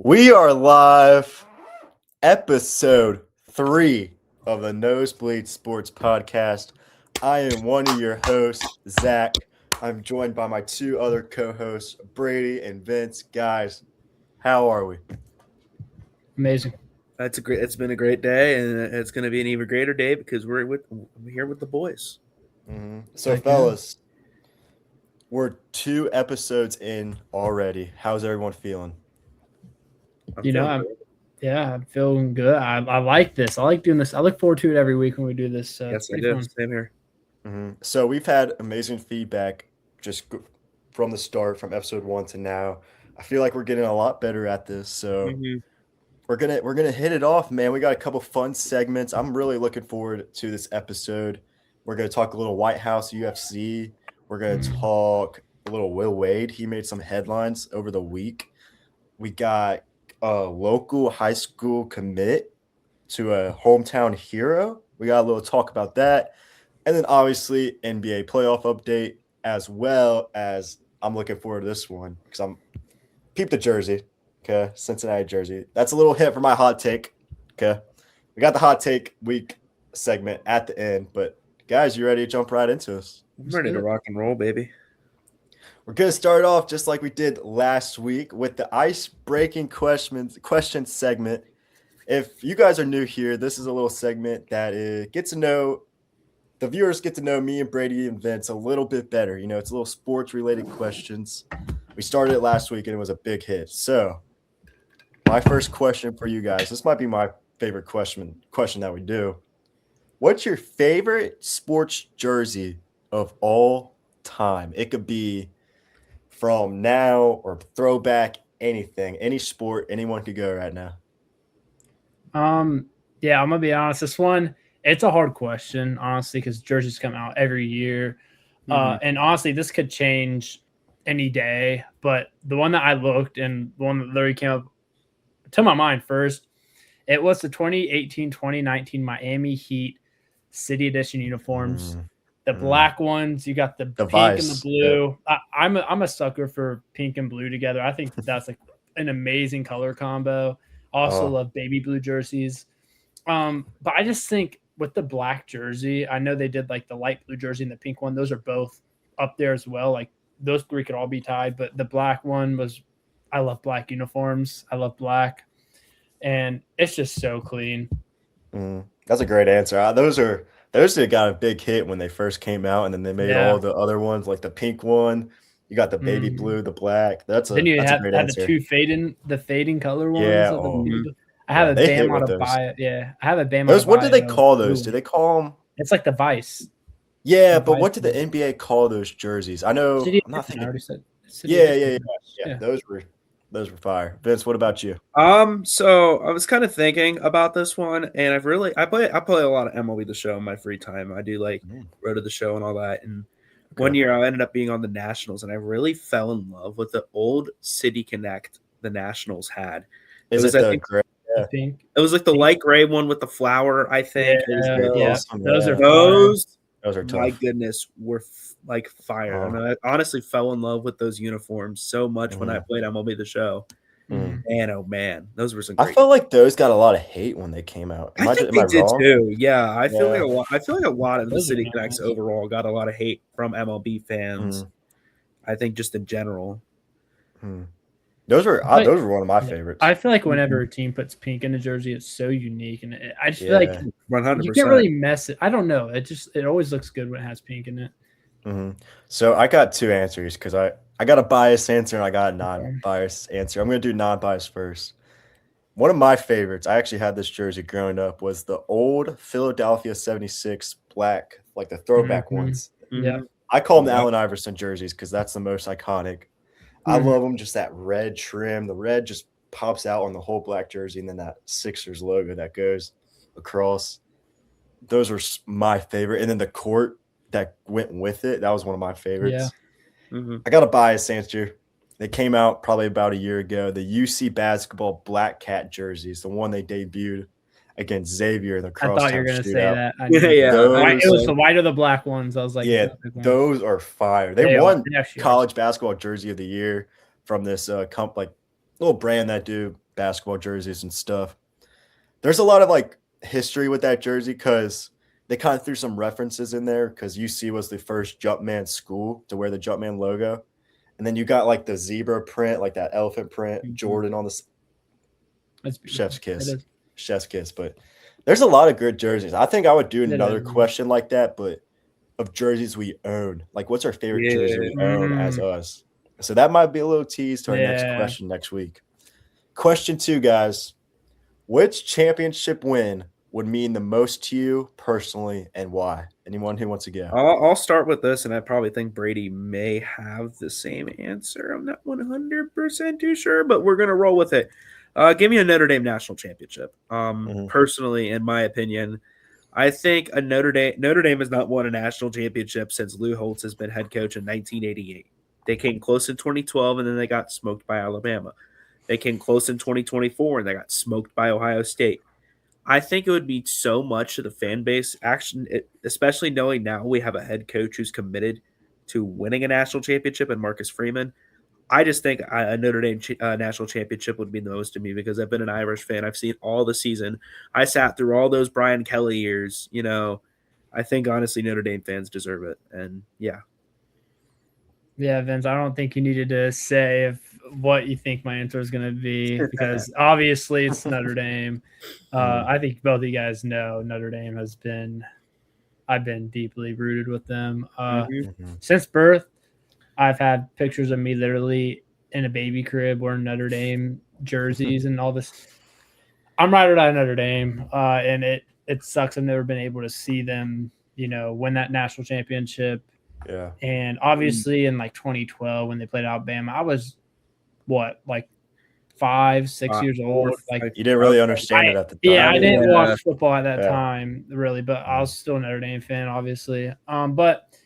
We are live, episode 3 of the Nosebleeds Sports Podcast. I am one of your hosts, Zach. I'm joined by my two other co-hosts, Brady and Vince. Guys, how are we? Amazing. It's been a great day, and it's going to be an even greater day because we're here with the boys. Mm-hmm. So, fellas, we're 2 episodes in already. How's everyone feeling? I'm feeling good. I like this. I like doing this. I look forward to it every week when we do this. Yes, I do. Same here. Mm-hmm. So we've had amazing feedback just from the start, from episode 1 to now. I feel like we're getting a lot better at this. So we're gonna hit it off, man. We got a couple fun segments. I'm really looking forward to this episode. We're gonna talk a little White House UFC. We're gonna talk a little Will Wade. He made some headlines over the week. We got a local high school commit to a hometown hero. We got a little talk about that. And then obviously NBA playoff update, as well as I'm looking forward to this one because I'm peep the jersey. Okay. Cincinnati jersey. That's a little hit for my hot take. Okay. We got the hot take week segment at the end, but guys, you ready to jump right into this? I'm ready to rock and roll, baby. We're going to start off just like we did last week with the ice-breaking question segment. If you guys are new here, this is a little segment that the viewers get to know me and Brady and Vince a little bit better. You know, it's a little sports-related questions. We started it last week, and it was a big hit. So my first question for you guys, this might be my favorite question that we do. What's your favorite sports jersey of all time? It could be from now or throwback, anything, any sport, anyone could go right now. I'm gonna be honest. This one, it's a hard question, honestly, because jerseys come out every year, and honestly, this could change any day. But the one that I looked and the one that literally came up to my mind first, it was the 2018-2019 Miami Heat City Edition uniforms. The black ones, you got the pink Vice. and the blue. Yeah. I'm a sucker for pink and blue together. I think that's like an amazing color combo. Also love baby blue jerseys. But I just think with the black jersey, I know they did like the light blue jersey and the pink one. Those are both up there as well. Like those 3 could all be tied, but the black one I love black uniforms. I love black, and it's just so clean. That's a great answer. Those got a big hit when they first came out, and then they made all the other ones, like the pink one. You got the baby blue, the black. That's a great answer. The fading color ones. Yeah. I have a Bam out of buy. Yeah, I have a Bam. What do they call those? Do they call them? It's like the Vice. Yeah, but what did the NBA call those jerseys? I know. I'm not thinking. I already said. Yeah. Those were fire. Vince, what about you? So I was kind of thinking about this one, and I play a lot of MLB The Show in my free time. I do like Road to the Show and all that. And one year I ended up being on the Nationals, and I really fell in love with the old City Connect the Nationals had. It was like the light gray one with the flower, I think. Those are tough. My goodness, were like fire. And I honestly fell in love with those uniforms so much when I played MLB The Show. Man, oh man, those were some great. I felt like those got a lot of hate when they came out. I think they did too. Yeah, I feel like a lot of the City Connects overall got a lot of hate from MLB fans. I think just in general. Those were one of my favorites. I feel like whenever a team puts pink in a jersey, it's so unique, and I just feel like 100%. You can't really mess it. I don't know. It always looks good when it has pink in it. So I got 2 answers because I got a biased answer and I got a non-biased answer. I'm going to do non-biased first. One of my favorites, I actually had this jersey growing up, was the old Philadelphia 76 black, like the throwback ones. Yeah, I call them the Allen Iverson jerseys because that's the most iconic. I love them, just that red trim. The red just pops out on the whole black jersey, and then that Sixers logo that goes across. Those were my favorite. And then the court that went with it, that was one of my favorites. Yeah. I got a biased answer. They came out probably about a year ago. The UC basketball black cat jerseys, the one they debuted against Xavier in the crosstown. I thought you were going to say that. It was the white or the black ones. I was like, yeah, those are fire. They won college basketball jersey of the year from this little brand that do basketball jerseys and stuff. There's a lot of like history with that jersey because they kind of threw some references in there because UC was the first Jumpman school to wear the Jumpman logo. And then you got like the zebra print, like that elephant print, Jordan on the chef's kiss. Chef's kiss. But there's a lot of good jerseys. I think I would do another question like that, but of jerseys we own. Like, what's our favorite jersey we own as us? So that might be a little tease to our next question next week. Question 2, guys. Which championship win would mean the most to you personally and why? Anyone who wants to go? I'll start with this, and I probably think Brady may have the same answer. I'm not 100% too sure, but we're going to roll with it. Give me a Notre Dame national championship. Personally, in my opinion, I think Notre Dame has not won a national championship since Lou Holtz has been head coach in 1988. They came close in 2012, and then they got smoked by Alabama. They came close in 2024, and they got smoked by Ohio State. I think it would be so much to the fan base, especially knowing now we have a head coach who's committed to winning a national championship in Marcus Freeman. I just think a Notre Dame national championship would mean the most to me because I've been an Irish fan. I've seen all the season. I sat through all those Brian Kelly years. I think, honestly, Notre Dame fans deserve it. And, yeah. Yeah, Vince, I don't think you needed to say what you think my answer is going to be because obviously it's Notre Dame. I think both of you guys know Notre Dame I've been deeply rooted with them. Since birth, I've had pictures of me literally in a baby crib wearing Notre Dame jerseys and all this. I'm ride or die Notre Dame, and it sucks I've never been able to see them, win that national championship. Yeah. And obviously in like 2012 when they played Alabama, I was like 5-6 years old. Like, you didn't really understand it at the time. Yeah, I didn't watch football at that time, really, but I was still a Notre Dame fan, obviously. But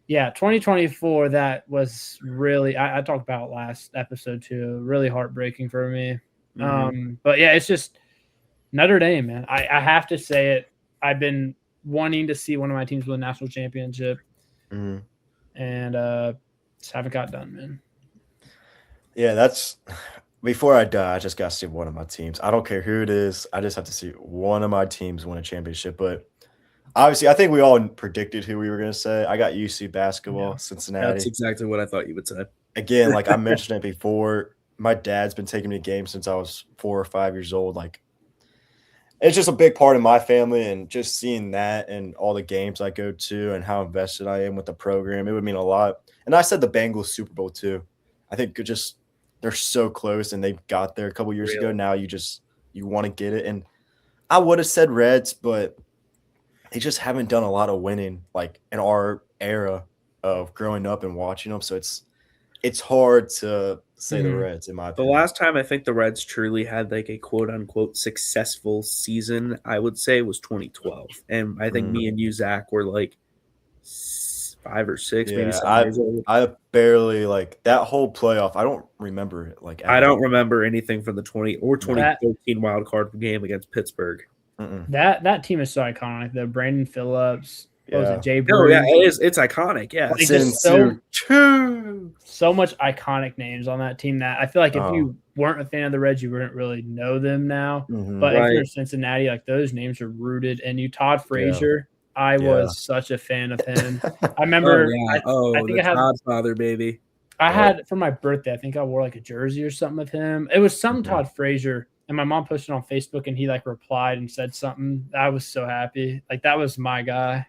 yeah, 2024, that was really I talked about last episode too, really heartbreaking for me. But yeah, it's just Notre Dame, man. I have to say it. I've been wanting to see one of my teams win a national championship. And just haven't got done, man. Yeah, that's before I die. I just got to see one of my teams. I don't care who it is. I just have to see one of my teams win a championship. But obviously, I think we all predicted who we were going to say. I got UC basketball, Cincinnati. That's exactly what I thought you would say. Again, like I mentioned it before, my dad's been taking me to games since I was 4 or 5 years old. Like, it's just a big part of my family, and just seeing that and all the games I go to and how invested I am with the program, it would mean a lot. And I said the Bengals Super Bowl too. I think they're so close, and they got there a couple years ago. Now you want to get it. And I would have said Reds, but they just haven't done a lot of winning like in our era of growing up and watching them. So it's hard to say the Reds, in my opinion. The last time I think the Reds truly had like a quote-unquote successful season, I would say, was 2012. And I think me and you, Zach, were like 5 or 6, maybe 7 years old. I barely, like, that whole playoff, I don't remember it. Like, I don't remember anything from the 2013 wild card game against Pittsburgh. That team is so iconic. The Brandon Phillips. Yeah. Was it Jay Bruce? Oh, yeah, it is. It's iconic. Yeah. Like, so much iconic names on that team that I feel like if you weren't a fan of the Reds, you wouldn't really know them now. But if you're Cincinnati, like, those names are rooted in you. Todd Frazier, I was such a fan of him. I remember. I think I had Godfather, baby. I had for my birthday. I think I wore like a jersey or something of him. It was some Todd Frazier. And my mom posted on Facebook, and he like replied and said something. I was so happy. Like, that was my guy.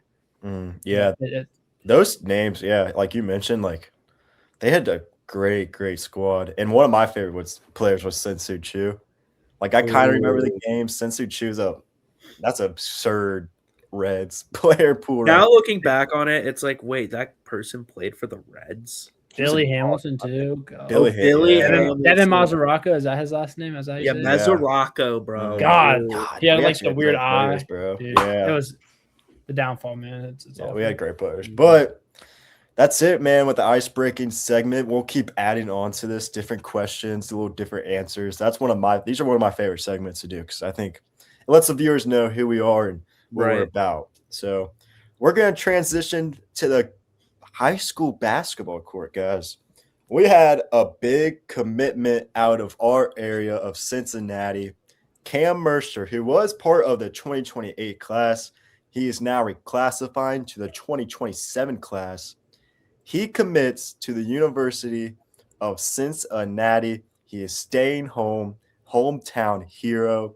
Those names, like you mentioned, like they had a great squad. And one of my favorite players was Sensu Chu. Like, I kind of remember the game. Sensu Chu's that's absurd Reds player pool. Now looking back on it, it's like, wait, that person played for the Reds? Billy Hamilton too. Billy Hamilton. Devin Mazzaraco, is that his last name? Is that Mazzaraco, bro. God, he had like the weird eye, bro. Dude, it was the downfall, man. It's we had great players, but that's it, man. With the ice-breaking segment, we'll keep adding on to this, different questions, a little different answers. These are one of my favorite segments to do because I think it lets the viewers know who we are and what we're about. So we're gonna transition to the high school basketball court, guys. We had a big commitment out of our area of Cincinnati. Kam Mercer, who was part of the 2028 class, he is now reclassifying to the 2027 class. He commits to the University of Cincinnati. He is staying home, hometown hero.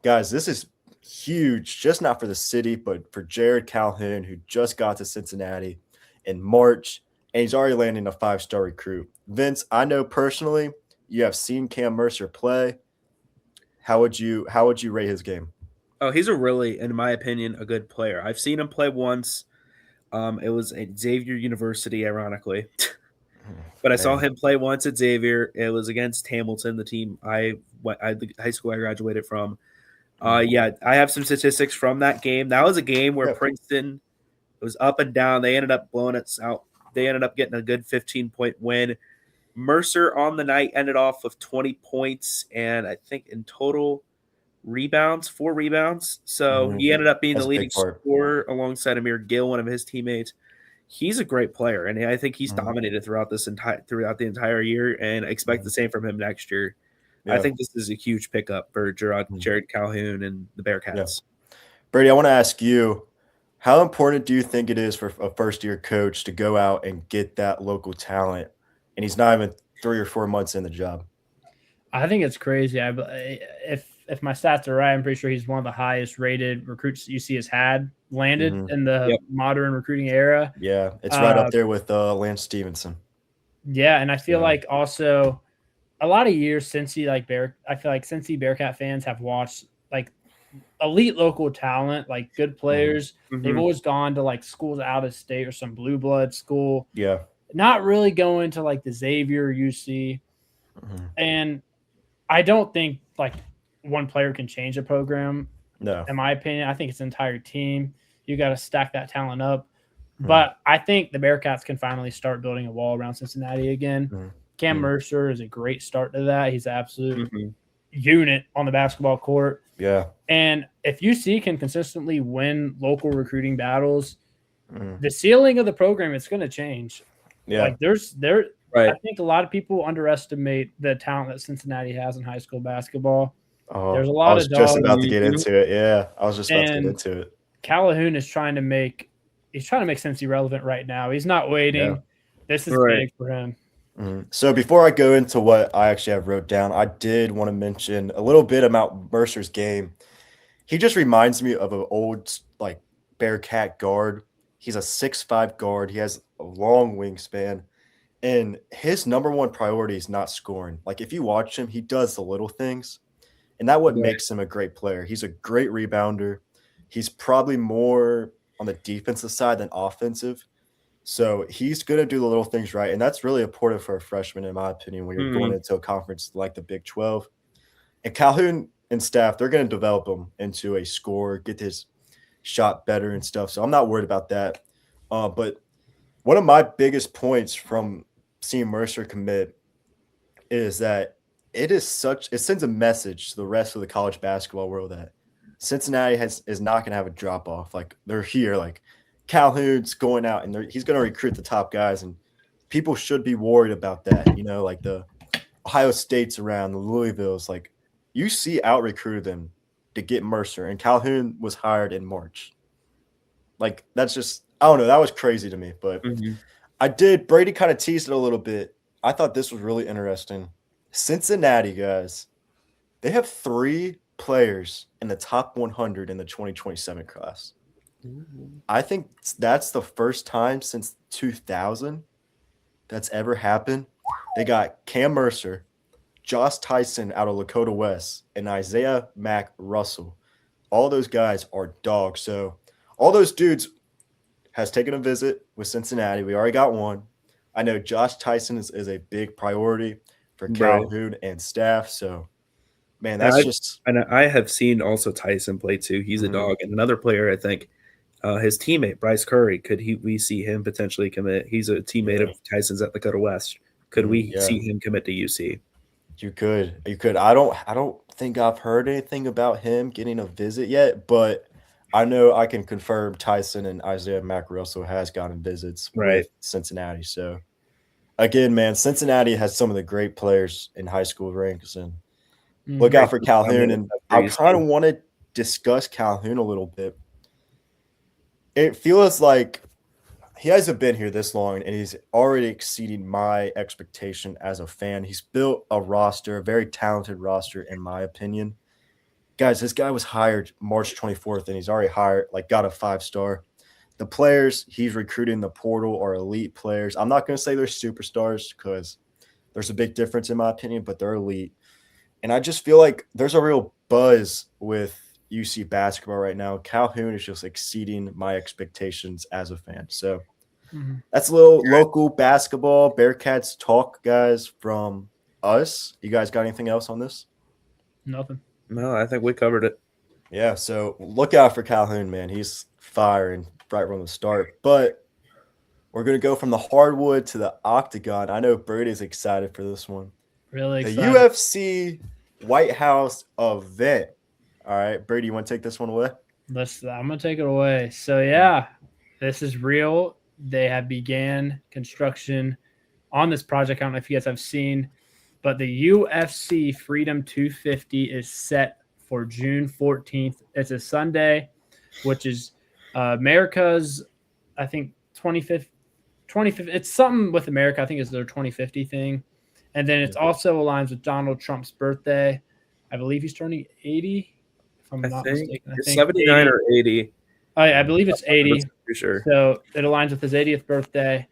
Guys, this is huge, just not for the city, but for Jerrod Calhoun, who just got to Cincinnati in March, and he's already landing a 5-star recruit. Vince, I know personally you have seen Kam Mercer play. How would you rate his game? Oh, he's a really, in my opinion, a good player. I've seen him play once. It was at Xavier University, ironically. But I saw him play once at Xavier. It was against Hamilton, the team the high school I graduated from. Yeah, I have some statistics from that game. That was a game where Princeton was up and down. They ended up blowing it out. They ended up getting a good 15-point win. Mercer on the night ended off with 20 points and I think in total 4 rebounds. So he ended up being the leading scorer alongside Amir Gill, one of his teammates. He's a great player, and I think he's dominated throughout the entire year, and I expect the same from him next year. Yeah. I think this is a huge pickup for Jerrod Calhoun and the Bearcats. Yeah. Brady, I want to ask you, how important do you think it is for a first-year coach to go out and get that local talent, and he's not even 3 or 4 months in the job? I think it's crazy. If my stats are right, I'm pretty sure he's one of the highest rated recruits UC has had landed in the modern recruiting era. Yeah, it's right up there with Lance Stevenson. Yeah, and I feel like also a lot of years since I feel like Cincy Bearcat fans have watched like elite local talent, like good players. They've always gone to like schools out of state or some blue blood school. Yeah. Not really going to like the Xavier UC. And I don't think like one player can change a program. No. In my opinion, I think it's an entire team. You got to stack that talent up. But I think the Bearcats can finally start building a wall around Cincinnati again. Kam Mercer is a great start to that. He's an absolute unit on the basketball court. Yeah. And if UC can consistently win local recruiting battles, the ceiling of the program, it's going to change. Yeah. Like I think a lot of people underestimate the talent that Cincinnati has in high school basketball. There's a lot of dogs. I was just about to get into it. Yeah, I was just about to get into it. Calhoun is trying to make Cincy relevant right now. He's not waiting. Yeah. This is big for him. So before I go into what I actually have wrote down, I did want to mention a little bit about Mercer's game. He just reminds me of an old like Bearcat guard. He's a 6'5" guard. He has a long wingspan. And his number one priority is not scoring. Like if you watch him, he does the little things. And that's what makes him a great player. He's a great rebounder. He's probably more on the defensive side than offensive. So he's going to do the little things right. And that's really important for a freshman, in my opinion, when you're going into a conference like the Big 12. And Calhoun and staff, they're going to develop him into a scorer, get his shot better and stuff. So I'm not worried about that. But one of my biggest points from seeing Mercer commit is that it sends a message to the rest of the college basketball world that Cincinnati is not going to have a drop off. Like they're here, like Calhoun's going out and he's going to recruit the top guys, and people should be worried about that. You know, like the Ohio States around, the Louisvilles, like UC out recruited them to get Mercer, and Calhoun was hired in March. Like that's just, I don't know, that was crazy to me. But Brady kind of teased it a little bit. I thought this was really interesting. Cincinnati, guys, they have 3 players in the top 100 in the 2027 class. I think that's the first time since 2000 that's ever happened. They got Kam Mercer, Josh Tyson out of Lakota West, and Isaiah Mack Russell. All those guys are dogs. So all those dudes has taken a visit with Cincinnati. We already got one. I know Josh Tyson is a big priority for Calhoun and staff. So, man, that's And I have seen also Tyson play too. He's a dog. And another player, I think, his teammate, Bryce Curry, we see him potentially commit? He's a teammate of Tyson's at Lakota West. Could we see him commit to UC? You could. I don't think I've heard anything about him getting a visit yet, but I know I can confirm Tyson and Isaiah Mack Russell has gotten visits with Cincinnati. So again, man, Cincinnati has some of the great players in high school ranks, and look out for Calhoun. And I kind of want to discuss Calhoun a little bit. It feels like he hasn't been here this long, and he's already exceeding my expectation as a fan. He's built a roster, a very talented roster, in my opinion. Guys, this guy was hired March 24th, and he's already got a 5-star. The players he's recruiting in the portal are elite players. I'm not going to say they're superstars because there's a big difference in my opinion, but they're elite. And I just feel like there's a real buzz with UC basketball right now. Calhoun is just exceeding my expectations as a fan. So that's a little local basketball Bearcats talk, guys, from us. You guys got anything else on this? Nothing. No, I think we covered it. Yeah, so look out for Calhoun, man. He's firing right from the start. But we're going to go from the hardwood to the octagon. I know Brady's excited for this one. Really excited. The UFC White House event. All right, Brady, you want to take this one away? I'm going to take it away. So, yeah, this is real. They have began construction on this project. I don't know if you guys have seen, but the UFC Freedom 250 is set for June 14th. It's a Sunday, which is America's, I think, 25th. It's something with America. I think it's their 2050 thing. And then it's also aligns with Donald Trump's birthday. I believe he's turning 80, if I'm not mistaken. It's 79 or 80. I believe it's 80. For sure. So it aligns with his 80th birthday.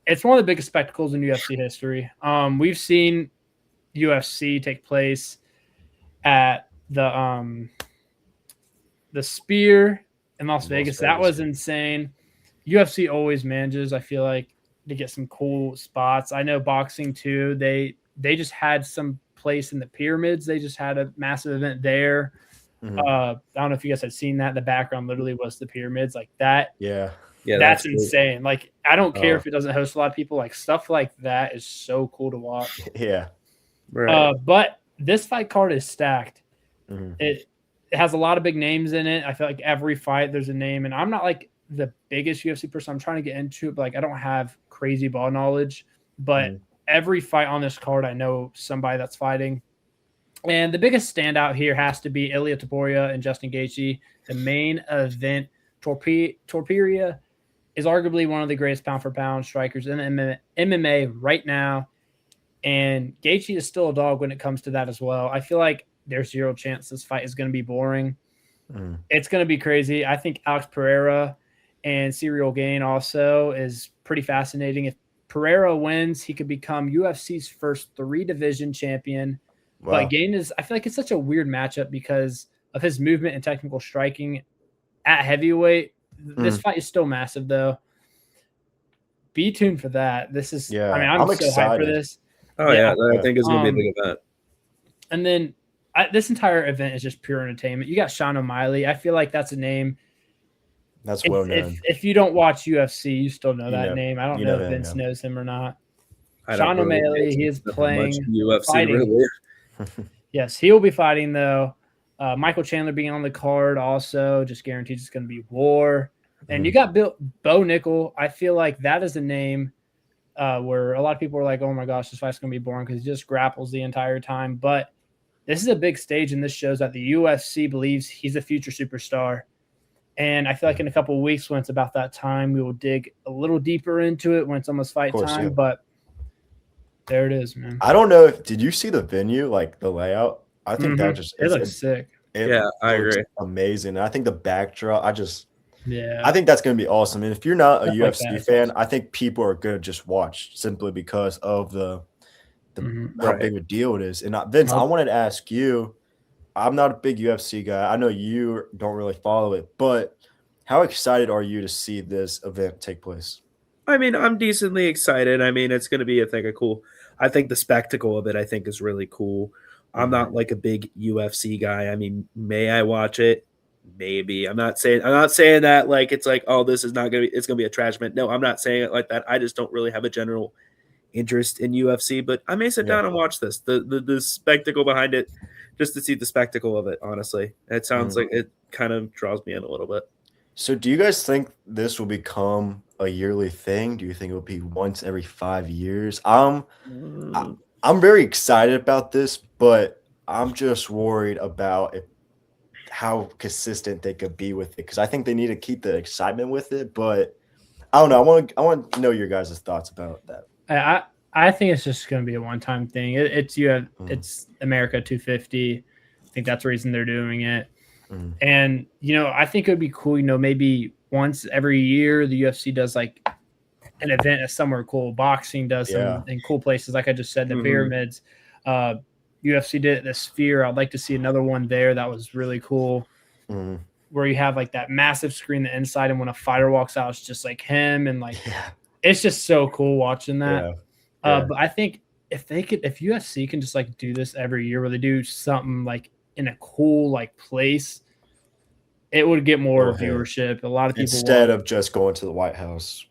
It's one of the biggest spectacles in UFC history. We've seen UFC take place at the Sphere in Las Vegas. That was insane. UFC always manages, I feel like, to get some cool spots. I know boxing too. They just had some place in the pyramids. They just had a massive event there. I don't know if you guys had seen that. The background literally was the pyramids, like that. Yeah, that's insane. Like, I don't care if it doesn't host a lot of people. Like, stuff like that is so cool to watch. Yeah, right. But this fight card is stacked. It has a lot of big names in it. I feel like every fight there's a name, and I'm not like the biggest UFC person. I'm trying to get into it, but like I don't have crazy ball knowledge. But every fight on this card, I know somebody that's fighting. And the biggest standout here has to be Ilia Topuria and Justin Gaethje. The main event, Topuria is arguably one of the greatest pound-for-pound strikers in MMA right now. And Gaethje is still a dog when it comes to that as well. I feel like there's zero chance this fight is going to be boring. It's going to be crazy. I think Alex Pereira and Cyril Gane also is pretty fascinating. If Pereira wins, he could become UFC's first 3-division champion. Wow. But Gane I feel like it's such a weird matchup because of his movement and technical striking at heavyweight. This fight is still massive, though. Be tuned for that. This is, I'm so hyped for this. Oh, yeah. I think it's going to be a big event. And then this entire event is just pure entertainment. You got Sean O'Malley. I feel like that's a name. That's well known. If you don't watch UFC, you still know that name. I don't know if Vince knows him or not. Sean O'Malley, he is playing UFC, fighting. Really. Yes, he will be fighting, though. Michael Chandler being on the card also just guarantees it's going to be war. And you got Bo Nickel. I feel like that is a name where a lot of people are like, oh, my gosh, this fight's going to be boring because he just grapples the entire time. But this is a big stage, and this shows that the UFC believes he's a future superstar. And I feel like in a couple of weeks, when it's about that time, we will dig a little deeper into it when it's almost fight time. Yeah. But there it is, man. I don't know did you see the venue, like the layout? I think that just it looks sick. I agree. Amazing. And I think the backdrop, I think that's going to be awesome. And if you're not a UFC fan, I think people are going to just watch simply because of how big a deal it is. And Vince, I wanted to ask you, I'm not a big UFC guy. I know you don't really follow it, but how excited are you to see this event take place? I mean, I'm decently excited. I mean, it's going to be I think the spectacle of it, I think, is really cool. I'm not like a big UFC guy. I mean, may I watch it? Maybe. I'm not saying that like it's like, oh, this is not going to be, it's going to be a trash event. No, I'm not saying it like that. I just don't really have a general interest in UFC, but I may sit down and watch this. The spectacle behind it, just to see the spectacle of it, honestly. It sounds like it kind of draws me in a little bit. So do you guys think this will become a yearly thing? Do you think it will be once every 5 years? I'm very excited about this, but I'm just worried about how consistent they could be with it, because I think they need to keep the excitement with it. But I don't know. I want to know your guys' thoughts about that. I think it's just going to be a one-time thing. It's America 250. I think that's the reason they're doing it. And I think it would be cool. Maybe once every year the UFC does like an event at somewhere cool. Boxing does some in cool places, like I just said, the pyramids. UFC did it at the Sphere. I'd like to see another one there. That was really cool. Where you have like that massive screen the inside, and when a fighter walks out, it's just like him, and like it's just so cool watching that. But I think if UFC can just like do this every year, where they do something like in a cool like place, it would get more viewership. A lot of people instead of just going to the White House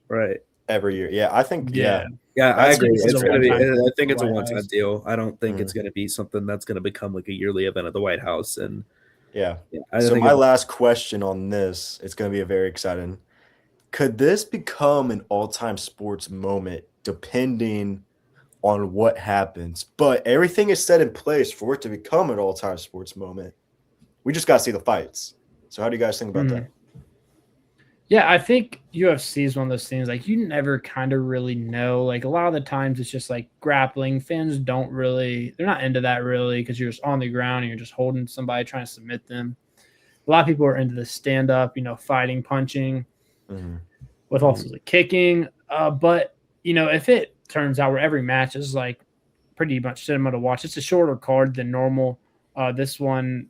every year. Yeah, I think I agree. It's gonna be. I think it's a one-time deal. I don't think it's gonna be something that's gonna become like a yearly event at the White House. And so my last question on this, it's gonna be a very exciting. Could this become an all-time sports moment depending on what happens? But everything is set in place for it to become an all-time sports moment. We just got to see the fights. So how do you guys think about that? Yeah, I think UFC is one of those things, like you never kind of really know. Like a lot of the times it's just like grappling. Fans they're not into that really, because you're just on the ground and you're just holding somebody trying to submit them. A lot of people are into the stand-up, fighting, punching, with also the kicking. But, if it turns out where every match is like pretty much cinema to watch, it's a shorter card than normal. This one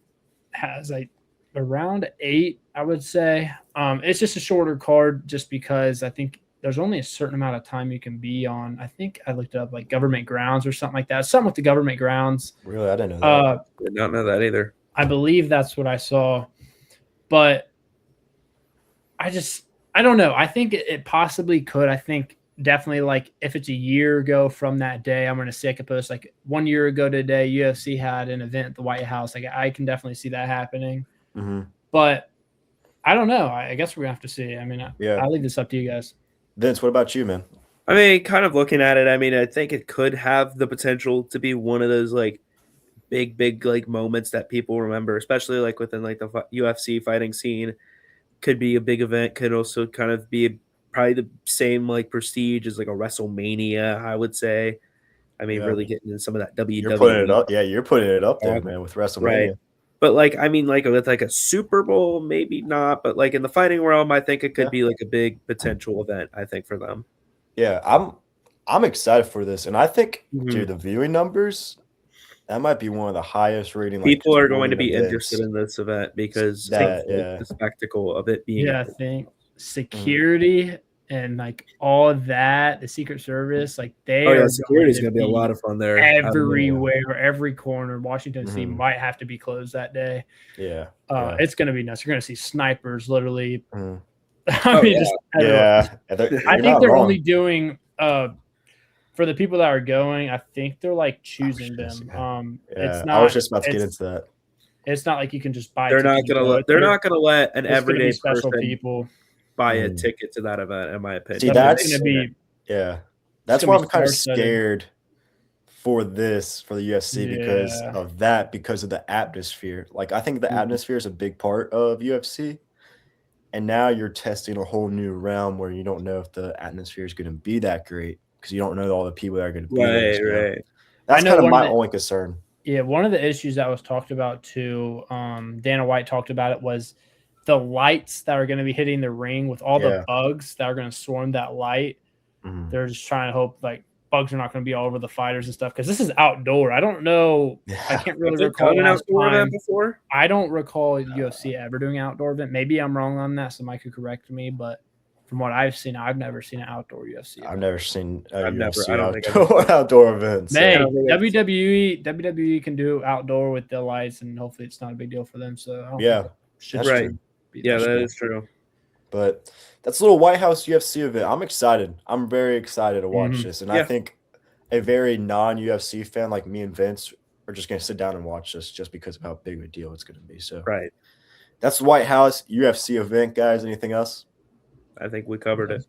has like around 8, I would say. It's just a shorter card just because I think there's only a certain amount of time you can be on. I think I looked up like government grounds or something like that. Something with the government grounds. Really? I didn't know that. Did not know that either. I believe that's what I saw. But I don't know. I think it possibly could. I think definitely like if it's a year ago from that day, I'm going to see, I could post like 1 year ago today, UFC had an event at the White House. Like I can definitely see that happening. But I don't know. I guess we're going to have to see. I mean, I'll leave this up to you guys. Vince, what about you, man? I mean, kind of looking at it, I mean, I think it could have the potential to be one of those like big like moments that people remember, especially like within like the UFC fighting scene. Could be a big event, could also kind of be probably the same like prestige as like a WrestleMania, I would say. I mean, really getting into some of that WWE. You're putting it up. Yeah, you're putting it up there, man, with WrestleMania. Right. But like, I mean, like with like a Super Bowl, maybe not, but like in the fighting realm, I think it could be like a big potential event, I think, for them. Yeah, I'm excited for this. And I think, dude, the viewing numbers, that might be one of the highest rating. People are going to be interested in this event because the spectacle of it being. Yeah, I think security and like all of that, the Secret Service, like security is going to be a lot of fun there. Everywhere, every corner. Washington D.C. might have to be closed that day. Yeah. It's going to be nuts. You're going to see snipers literally. I think they're only doing for the people that are going, I think they're like choosing them. It's not. I was just about to get into that. It's not like you can just buy. They're not gonna let an everyday special person people buy a ticket to that event. In my opinion, see, that's going to be that's why I'm kind of scared for the UFC because of the atmosphere. Like I think the atmosphere is a big part of UFC. And now you're testing a whole new realm where you don't know if the atmosphere is going to be that great because you don't know all the people that are going to be there. Right. That's kind of my only concern. Yeah, one of the issues that was talked about too, Dana White talked about it, was the lights that are going to be hitting the ring with all the bugs that are going to swarm that light. They're just trying to hope like bugs are not going to be all over the fighters and stuff because this is outdoor. I don't know. I can't really recall an outdoor event before. I don't recall UFC ever doing an outdoor event. Maybe I'm wrong on that. Somebody could correct me, but from what I've seen, I've never seen an outdoor UFC event. I've never seen UFC outdoor events. Hey, WWE can do outdoor with the lights, and hopefully it's not a big deal for them. So that's right. Yeah, that is true. But that's a little White House UFC event. I'm excited. I'm very excited to watch this. And I think a very non-UFC fan like me and Vince are just going to sit down and watch this just because of how big of a deal it's going to be. So that's the White House UFC event, guys. Anything else? I think we covered it.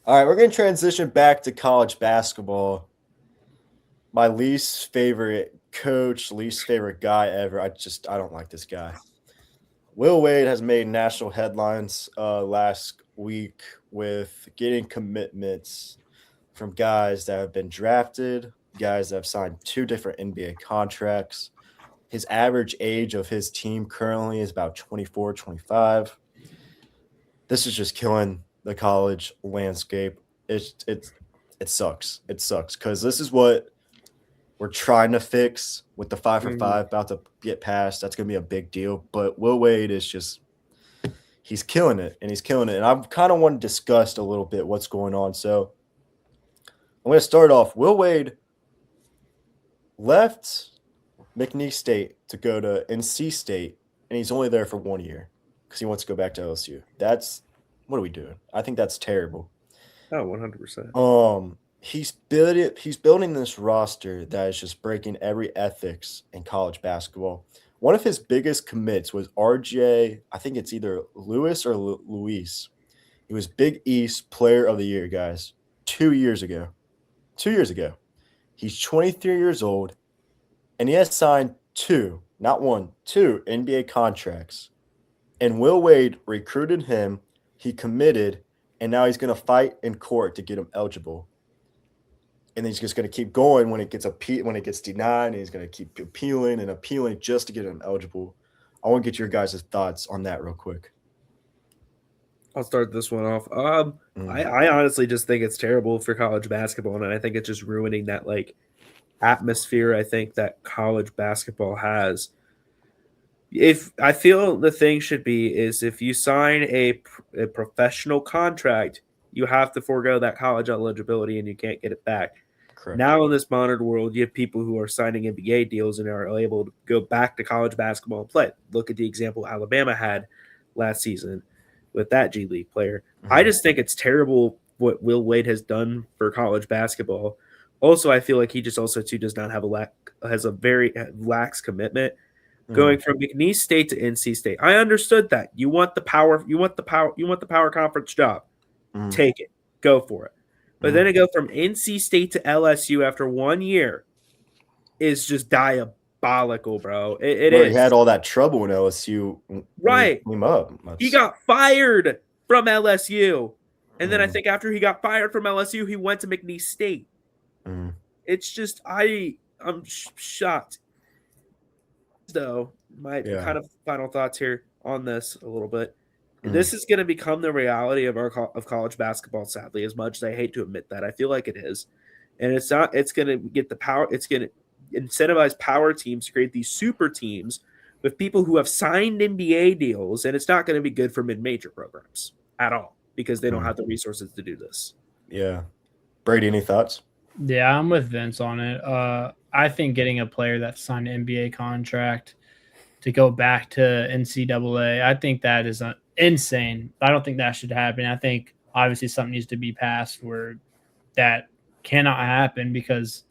All right, we're going to transition back to college basketball. My least favorite coach, least favorite guy ever. I don't like this guy. Will Wade has made national headlines last week with getting commitments from guys that have been drafted, guys that have signed 2 different NBA contracts. His average age of his team currently is about 24, 25. This is just killing the college landscape. It sucks. It sucks because this is what we're trying to fix with the 5 for 5 about to get passed. That's going to be a big deal. But Will Wade is just – he's killing it, and he's killing it. And I kind of want to discuss a little bit what's going on. So I'm going to start off. Will Wade left McNeese State to go to NC State, and he's only there for 1 year because he wants to go back to LSU. What are we doing? I think that's terrible. Oh, 100%. He's building this roster that is just breaking every ethics in college basketball. One of his biggest commits was RJ, I think it's either Lewis or Luis. He was Big East Player of the Year, guys, 2 years ago. 2 years ago. He's 23 years old, and he has signed 2, not 1, 2 NBA contracts. And Will Wade recruited him, he committed, and now he's going to fight in court to get him eligible. And then he's just going to keep going when it gets denied, and he's going to keep appealing and appealing just to get him eligible. I want to get your guys' thoughts on that real quick. I'll start this one off. I honestly just think it's terrible for college basketball, and I think it's just ruining that atmosphere I think that college basketball has. If I feel the thing should be is if you sign a professional contract, you have to forego that college eligibility and you can't get it back. Correct. Now in this modern world, you have people who are signing NBA deals and are able to go back to college basketball and play. Look at the example Alabama had last season with that G League player. Mm-hmm. I just think it's terrible what Will Wade has done for college basketball. Also, I feel like he just also too does not have has a very lax commitment. Going from McNeese State to NC State. I understood that. You want the power conference job. Take it. Go for it. But then to go from NC State to LSU after 1 year is just diabolical, bro. It is. He had all that trouble in LSU. Right. Came up. He got fired from LSU. And then I think after he got fired from LSU, he went to McNeese State. It's just I'm shocked. Though, my kind of final thoughts here on this a little bit. This is going to become the reality of college basketball, sadly, as much as I hate to admit that. I feel like it is. And it's not, it's going to get the power, it's going to incentivize power teams to create these super teams with people who have signed NBA deals, and it's not going to be good for mid-major programs at all because they don't have the resources to do this. Yeah. Brady, any thoughts? Yeah, I'm with Vince on it. I think getting a player that signed an NBA contract to go back to NCAA, I think that is insane. I don't think that should happen. I think obviously something needs to be passed where that cannot happen because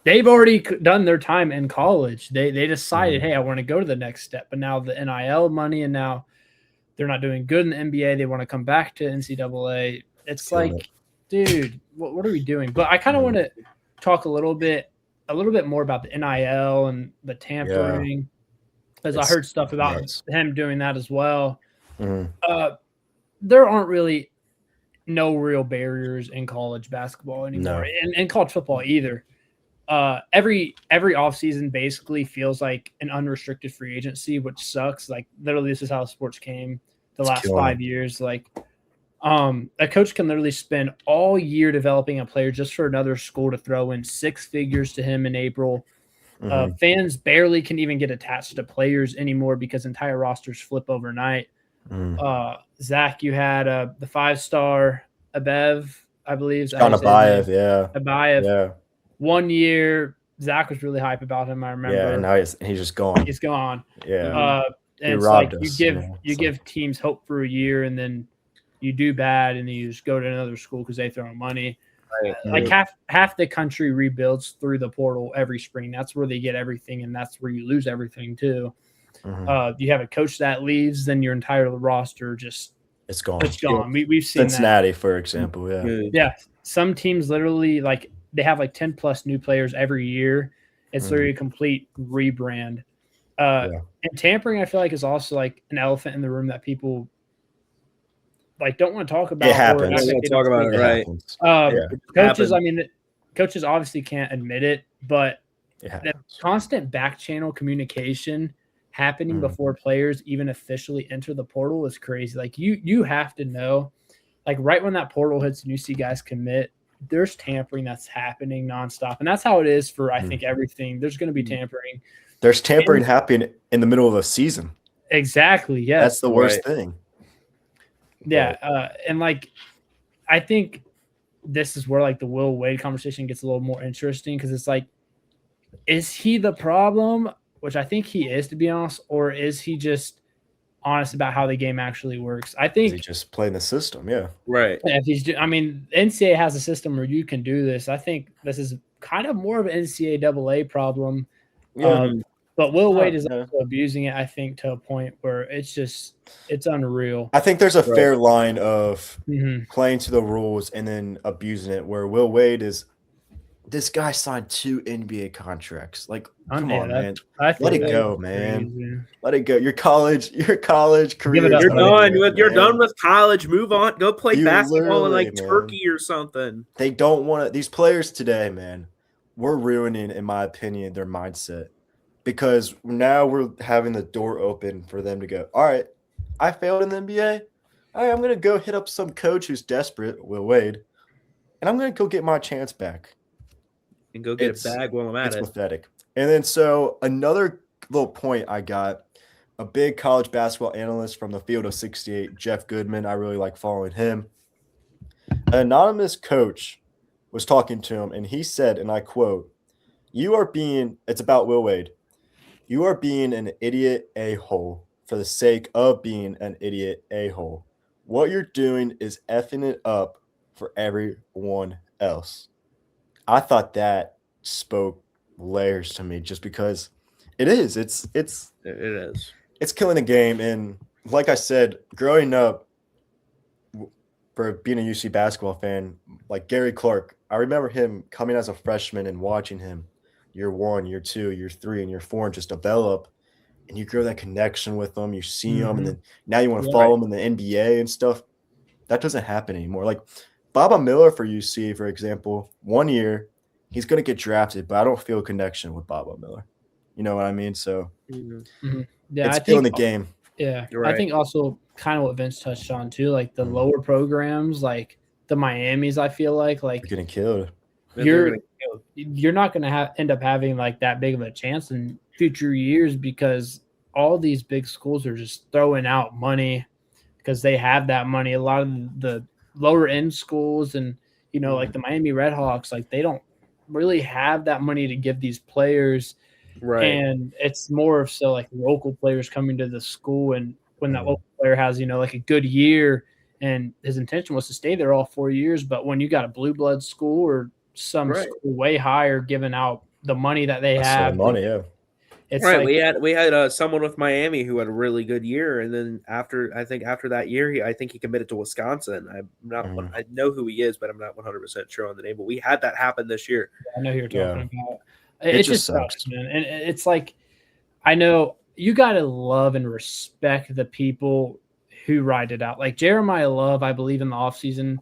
they've already done their time in college. They decided, hey, I want to go to the next step. But now the NIL money, and now they're not doing good in the NBA. They want to come back to NCAA. It's like, dude, what are we doing? But I kind of want to talk a little bit more about the NIL and the tampering, because I heard stuff about him doing that as well. There aren't really no real barriers in college basketball anymore, and college football either. Every offseason basically feels like an unrestricted free agency, which sucks. Like literally, this is how sports came the last 5 years. Like a coach can literally spend all year developing a player just for another school to throw in 6 figures to him in April. Fans barely can even get attached to players anymore because entire rosters flip overnight. Zach, you had the 5-star Abev, I believe. Abev, Abev. 1 year, Zach was really hype about him. I remember. Yeah, and now he's just gone. He's gone. Yeah. And it's like you give teams hope for a year, and then you do bad, and then you just go to another school because they throw money. Right. Like half the country rebuilds through the portal every spring. That's where they get everything, and that's where you lose everything too. You have a coach that leaves, then your entire roster just It's gone. It's gone. We've seen Cincinnati, for example. Yeah. Yeah. Some teams literally like they have like 10 plus new players every year. It's literally a complete rebrand. And tampering, I feel like, is also like an elephant in the room that people like don't want to talk about. It happens. They don't talk about it, right? Coaches, I mean, coaches obviously can't admit it, but the constant back channel communication happening before players even officially enter the portal is crazy. Like you have to know, like right when that portal hits and you see guys commit, there's tampering that's happening nonstop. And that's how it is for, I think, everything. There's going to be tampering. There's tampering happening in the middle of a season. Exactly. Yes. That's the worst thing. Yeah. And like, I think this is where like the Will Wade conversation gets a little more interesting because it's like, is he the problem? Which I think he is, to be honest, or is he just honest about how the game actually works? I think he's just playing the system, right. If he's, I mean, NCAA has a system where you can do this. I think this is kind of more of an NCAA problem. But Will Wade is also abusing it, I think, to a point where it's unreal. I think there's a fair line of playing to the rules and then abusing it, where Will Wade is. This guy signed 2 NBA contracts. Like, come on, man. Let it go, man. Crazy. Let it go. Your college career. You're done. You're done with college. Move on. Go play basketball in like Turkey or something. They don't want to. These players today, man, we're ruining, in my opinion, their mindset. Because now we're having the door open for them to go, all right, I failed in the NBA. All right, I'm going to go hit up some coach who's desperate, Will Wade, and I'm going to go get my chance back. And go get a bag while I'm at it. It's pathetic. And then so another little point I got, a big college basketball analyst from the Field of 68, Jeff Goodman. I really like following him. An anonymous coach was talking to him, and he said, and I quote, it's about Will Wade. You are being an idiot a-hole for the sake of being an idiot a-hole. What you're doing is effing it up for everyone else. I thought that spoke layers to me just because it is. It is. It's killing the game. And like I said, growing up, for being a UC basketball fan, like Gary Clark, I remember him coming as a freshman and watching him year 1, year 2, year 3, and year 4 and just develop. And you grow that connection with them. You see them, and then now you want to follow them in the NBA and stuff. That doesn't happen anymore. Like Baba Miller for UC, for example, 1 year, he's going to get drafted, but I don't feel a connection with Baba Miller. You know what I mean? So it's killing the game. Yeah. Right. I think also kind of what Vince touched on too, like the lower programs, like the Miamis, I feel like they're getting killed. You're not going to end up having like that big of a chance in future years because all these big schools are just throwing out money because they have that money. A lot of the lower end schools and, you know, like the Miami Redhawks, like they don't really have that money to give these players. Right. And it's more of so like local players coming to the school. And when that local player has, you know, like a good year and his intention was to stay there all 4 years. But when you got a blue blood school or some school way higher giving out the money that they have. Money, yeah. It's right. Like, we had someone with Miami who had a really good year, and then after that year, I think he committed to Wisconsin. I know who he is, but I'm not 100% sure on the name. But we had that happen this year. I know who you're talking about. It just sucks, man. And it's like, I know you got to love and respect the people who ride it out. Like Jeremiah Love, I believe in the offseason.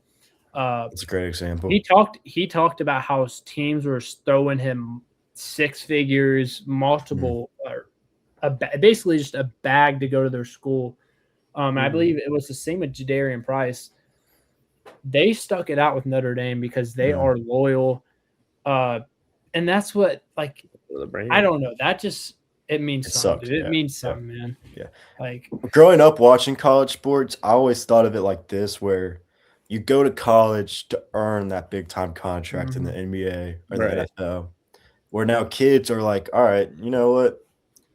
That's a great example. He talked about how his teams were throwing him 6 figures, multiple, basically just a bag to go to their school. I believe it was the same with Jadarian Price. They stuck it out with Notre Dame because they are loyal. And that's what, like, I don't know. That just, it means something. It means something, man. Yeah. Like, growing up watching college sports, I always thought of it like this, where you go to college to earn that big time contract in the NBA or the NFL. Where now kids are like, all right, you know what?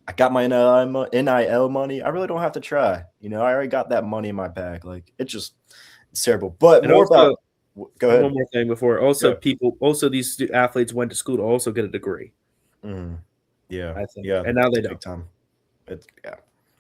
I got my NIL money. I really don't have to try. You know, I already got that money in my bag. Like, it's terrible. But and more also, about – go ahead. One more thing before. Also, these athletes went to school to also get a degree. Mm-hmm. Yeah. I think. Yeah. And now they don't. Big time.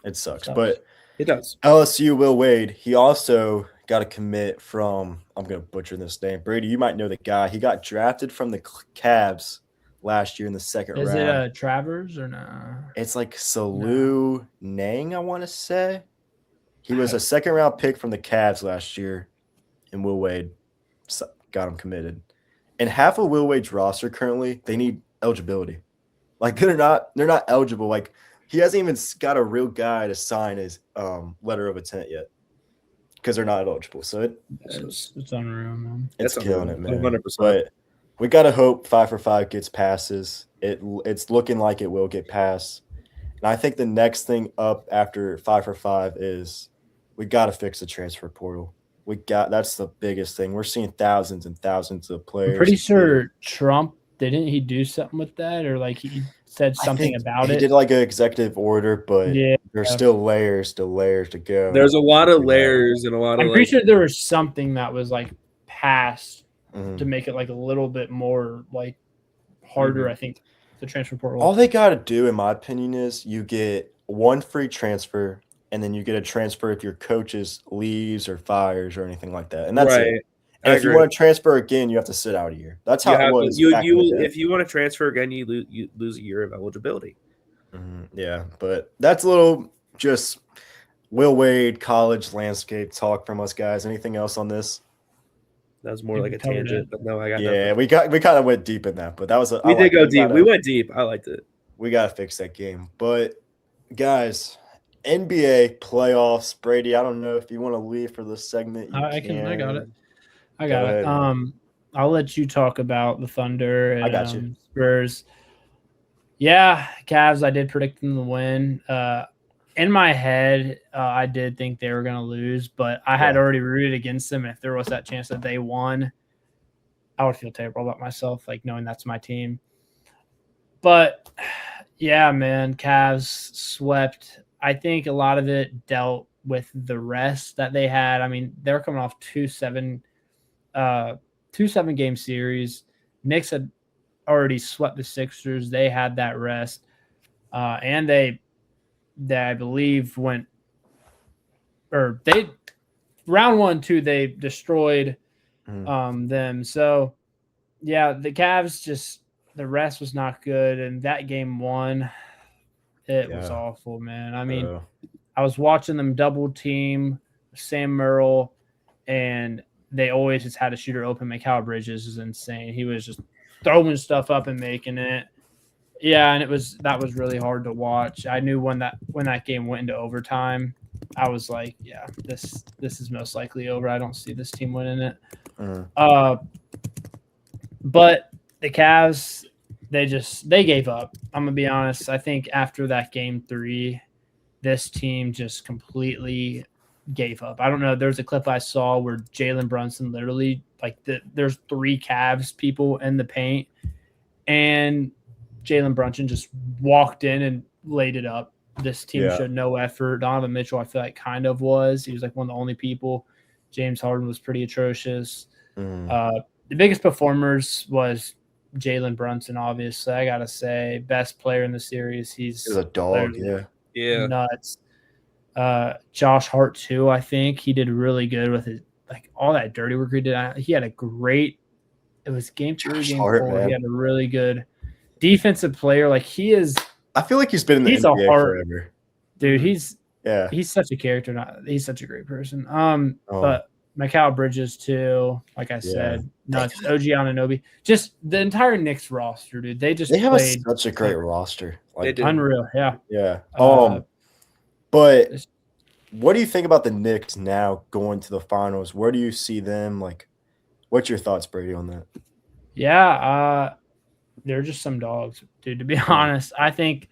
It sucks. But He does. LSU Will Wade. He also got a commit from, I'm going to butcher this name. Brady, you might know the guy. He got drafted from the Cavs last year in the second round. Is it Travers or no? It's like Salu Nang, I want to say. He was a second-round pick from the Cavs last year, and Will Wade got him committed. And half of Will Wade's roster currently, they need eligibility. Like they're not eligible. Like he hasn't even got a real guy to sign his letter of intent yet because they're not eligible. So it's unreal, man. It's killing it, man. 100%. But we gotta hope 5 for 5 gets passes. It's looking like it will get passed. And I think the next thing up after 5 for 5 is we got to fix the transfer portal. That's the biggest thing. We're seeing thousands and thousands of players. I'm pretty sure Trump didn't he do something with that, or like he said something about it. He did like an executive order, but there's still layers to go. There's a lot of layers and a lot of. I'm pretty sure there was something that was like passed to make it like a little bit more like harder. I think the transfer portal. All they got to do, in my opinion, is you get one free transfer. And then you get a transfer if your coaches leaves or fires or anything like that. And that's it. And if you want to transfer again, you have to sit out a year. That's how it was. If you want to transfer again, you lose a year of eligibility. Yeah, but that's a little just Will Wade college landscape talk from us guys. Anything else on this? That was more like a tangent, but no, I got nothing. We kind of went deep in that, but that was we did go deep. We went deep. I liked it. We gotta fix that game. But guys, NBA playoffs. Brady, I don't know if you want to leave for this segment. I got it. I'll let you talk about the Thunder and I got you. Spurs. Yeah, Cavs, I did predict them to win. In my head, I did think they were going to lose, but I had already rooted against them. If there was that chance that they won, I would feel terrible about myself, like knowing that's my team. But, yeah, man, Cavs swept. I think a lot of it dealt with the rest that they had. I mean, they were coming off two 7-game series. Knicks had already swept the Sixers. They had that rest. And they I believe went – or they – round 1, 2, they destroyed them. So, yeah, the Cavs just – the rest was not good. And that game 1 – it was awful, man. I mean, I was watching them double team Sam Merrill, and they always just had a shooter open. Mikal Bridges is insane. He was just throwing stuff up and making it. Yeah, and that was really hard to watch. I knew when that game went into overtime, I was like, yeah, this is most likely over. I don't see this team winning it. But the Cavs, they gave up. I'm going to be honest. I think after that game 3, this team just completely gave up. I don't know. There's a clip I saw where Jalen Brunson literally, there's 3 Cavs people in the paint, and Jalen Brunson just walked in and laid it up. This team showed no effort. Donovan Mitchell, I feel like, kind of was. He was like one of the only people. James Harden was pretty atrocious. The biggest performers was Jalen Brunson, obviously. I gotta say, best player in the series. He's a dog, nuts. Josh Hart too. I think he did really good with his all that dirty work he did. He had a great. It was game 3, game 4. Man. He had a really good defensive player. He is. I feel like he's been in the NBA forever, dude. He's such a character. He's such a great person. But Mikal Bridges too, like I said, nuts. OG Anunoby, just the entire Knicks roster, dude. They have such a great roster, unreal. Yeah. But what do you think about the Knicks now going to the finals? Where do you see them? What's your thoughts, Brady, on that? Yeah, they're just some dogs, dude. To be honest, I think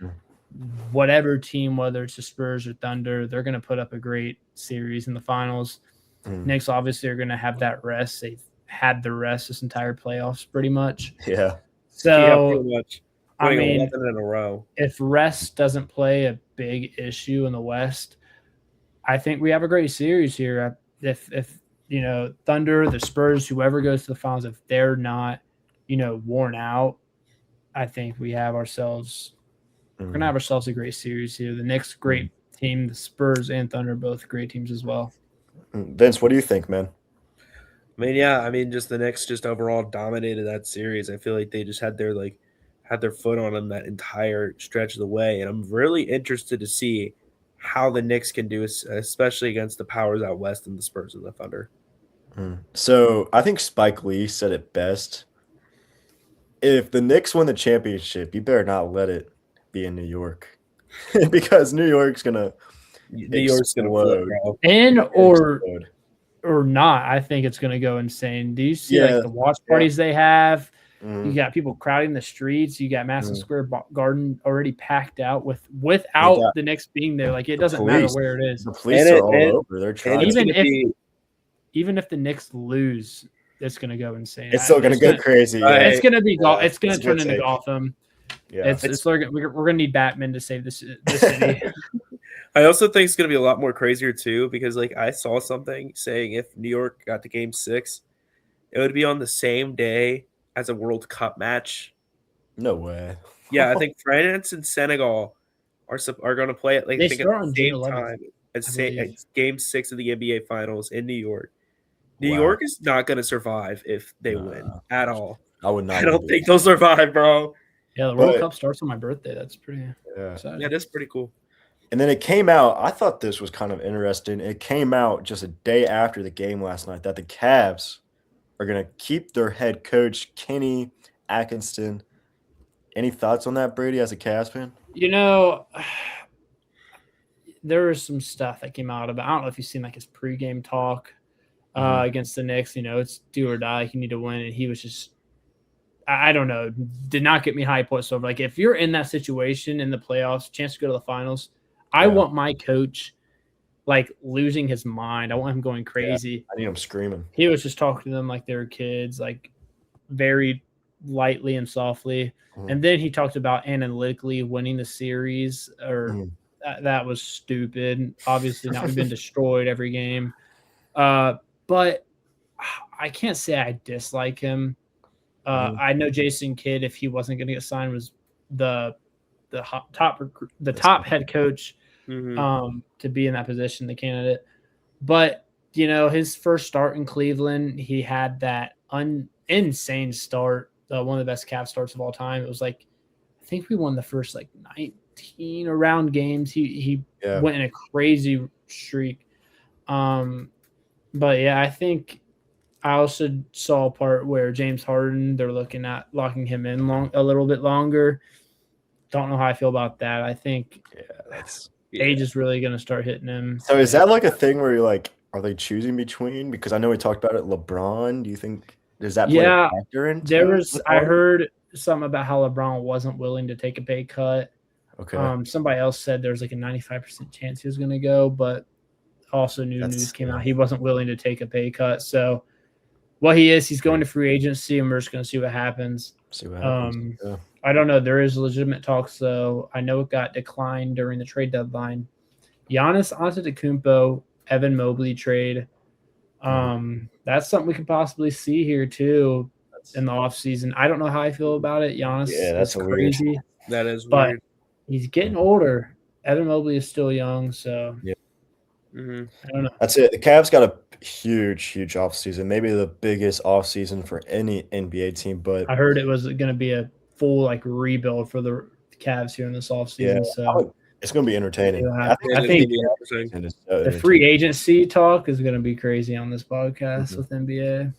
whatever team, whether it's the Spurs or Thunder, they're going to put up a great series in the finals. Knicks obviously are going to have that rest. They've had the rest this entire playoffs pretty much. Yeah. So, pretty much. I mean, 11 in a row. If rest doesn't play a big issue in the West, I think we have a great series here. If Thunder, the Spurs, whoever goes to the finals, if they're not, worn out, I think we have ourselves. We're gonna have ourselves a great series here. The Knicks, great team. The Spurs and Thunder both great teams as well. Vince, what do you think, man? Just the Knicks just overall dominated that series. I feel like they just had their foot on them that entire stretch of the way, and I'm really interested to see how the Knicks can do, especially against the powers out west and the Spurs and the Thunder. So I think Spike Lee said it best. If the Knicks win the championship, you better not let it be in New York, because New York's gonna explode, bro. And or not, I think it's gonna go insane. Do you see like the watch parties they have? You got people crowding the streets. You got Madison Square Garden already packed out without the Knicks being there. Like, it doesn't matter where it is. The police are all over. They're trying. Even if the Knicks lose, it's gonna go insane. It's still gonna go crazy. It's gonna be it's gonna turn into Gotham. Yeah, we're gonna need Batman to save this city. I also think it's gonna be a lot more crazier too, because like I saw something saying if New York got to Game 6, it would be on the same day as a World Cup match. No way. Yeah, I think France and Senegal are going to play at at the same time as Game 6 of the NBA Finals in New York. New York is not going to survive if they win at all. I would not. I don't think they'll survive, bro. Yeah, the World Cup starts on my birthday. That's pretty exciting. Yeah, that's pretty cool. And then it came out. I thought this was kind of interesting. It came out just a day after the game last night that the Cavs are going to keep their head coach, Kenny Atkinson. Any thoughts on that, Brady, as a Cavs fan? There was some stuff that came out about, I don't know if you've seen like his pregame talk against the Knicks. It's do or die. You need to win. And he was just, I don't know, did not get me hype whatsoever. Like, if you're in that situation in the playoffs, chance to go to the finals, I want my coach like losing his mind. I want him going crazy. I need him screaming. He was just talking to them like they were kids, like very lightly and softly. And then he talked about analytically winning the series, or that was stupid. Obviously, now we've been destroyed every game. But I can't say I dislike him. I know Jason Kidd, if he wasn't going to get signed, was the top head coach to be in that position, the candidate. But his first start in Cleveland, he had that insane start, one of the best Cavs starts of all time. It was like, I think we won the first 19 around games. He went in a crazy streak. But yeah, I think I also saw a part where James Harden, they're looking at locking him in a little bit longer. Don't know how I feel about that. I think age is really going to start hitting him. So is that like a thing where you're like, are they choosing between? Because I know we talked about it. LeBron, do you think does that play a factor into? I heard something about how LeBron wasn't willing to take a pay cut. Okay. Somebody else said there's like a 95% chance he was going to go, but also news came out he wasn't willing to take a pay cut. So he's going to free agency, and we're just going to see what happens. I don't know. There is legitimate talks, though. I know it got declined during the trade deadline. Giannis Antetokounmpo, Evan Mobley trade. That's something we could possibly see here too in the offseason. I don't know how I feel about it. Giannis, that's crazy. That is but weird. He's getting older. Evan Mobley is still young, so I don't know. That's it. The Cavs got a huge offseason, maybe the biggest offseason for any NBA team. But I heard it was going to be a full rebuild for the Cavs here in this offseason. So it's going to be entertaining. I think the free agency talk is going to be crazy on this podcast with NBA.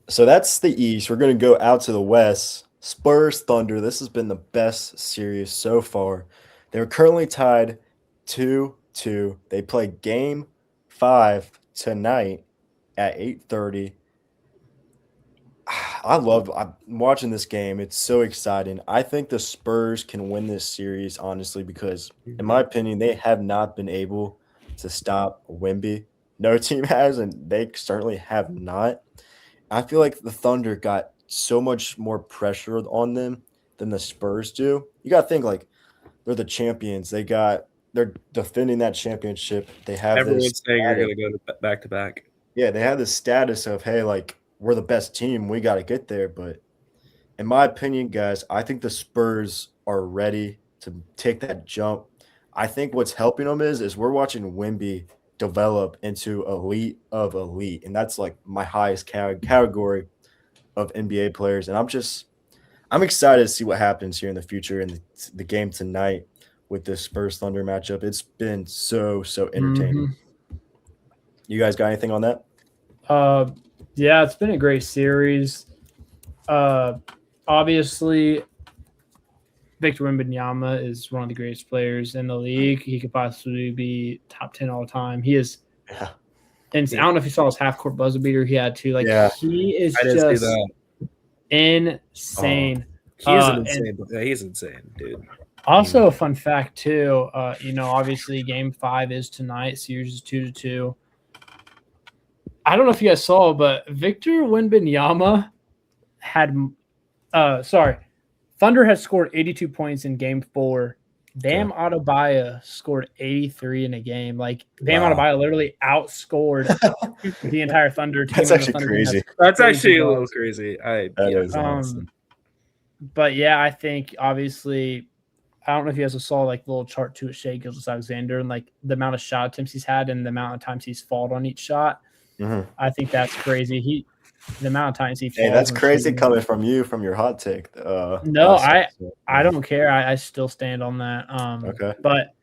So that's the East. We're going to go out to the West. Spurs Thunder. This has been the best series so far. They're currently tied 2-2. They play Game 5 tonight at 8:30. I'm watching this game. It's so exciting. I think the Spurs can win this series, honestly, because in my opinion, they have not been able to stop Wemby. No team has, and they certainly have not. I feel like the Thunder got so much more pressure on them than the Spurs do. You got to think they're the champions. They're defending that championship. They have everyone's saying you're going to go back to back. Yeah, they have this status of, hey, we're the best team. We got to get there. But in my opinion, guys, I think the Spurs are ready to take that jump. I think what's helping them is we're watching Wemby develop into elite of elite, and that's like my highest category of NBA players. And I'm excited to see what happens here in the future in the game tonight with this Spurs Thunder matchup. It's been so entertaining. Mm-hmm. You guys got anything on that? Yeah, it's been a great series. Obviously, Victor Wembanyama is one of the greatest players in the league. He could possibly be top 10 all time. He is. Yeah. And I don't know if you saw his half court buzzer beater he had too. Like he is just insane. He's insane, dude. Also, a fun fact too. Obviously, Game 5 is tonight. Series is 2-2. I don't know if you guys saw, but Victor Wembanyama had. Thunder has scored 82 points in Game 4. Bam Adebayo scored 83 in a game. Like Bam Adebayo literally outscored the entire Thunder team. That's actually crazy. That's actually a little crazy. Awesome. But yeah, I think obviously, I don't know if you guys saw like the little chart to it, Shai Gilgeous-Alexander, and like the amount of shot attempts he's had and the amount of times he's fought on each shot. Mm-hmm. I think that's crazy. The amount of times he falls. Hey, that's crazy coming from you, from your hot take. No, I don't care. I still stand on that. Okay. But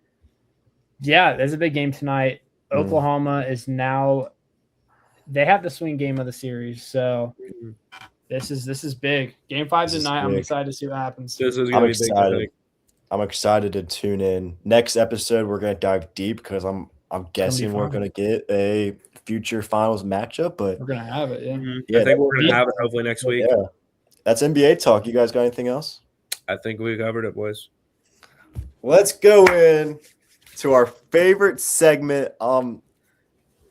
yeah, there's a big game tonight. Oklahoma is now they have the swing game of the series. So this is big. Game 5 tonight. I'm excited to see what happens. This is gonna be big. I'm excited to tune in. Next episode, we're gonna dive deep because I'm guessing we're gonna get a future finals matchup, but we're gonna have it. I think we're gonna have it hopefully next week. Yeah. That's NBA talk. You guys got anything else? I think we covered it, boys. Let's go in to our favorite segment. We're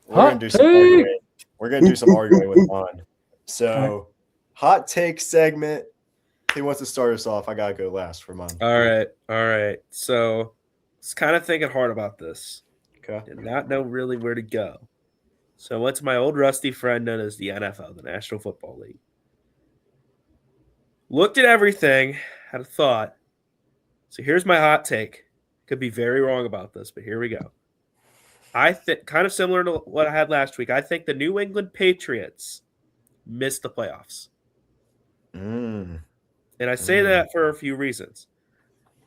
gonna do some arguing. We're gonna do some arguing with Mon. So, hot take segment. Who wants to start us off? I gotta go last for Mon. All right. So, I was kind of thinking hard about this. Okay. Did not know really where to go. So I went to my old rusty friend known as the NFL, the National Football League. Looked at everything, had a thought. So here's my hot take. Could be very wrong about this, but here we go. I think kind of similar to what I had last week. I think the New England Patriots missed the playoffs. And I say that for a few reasons.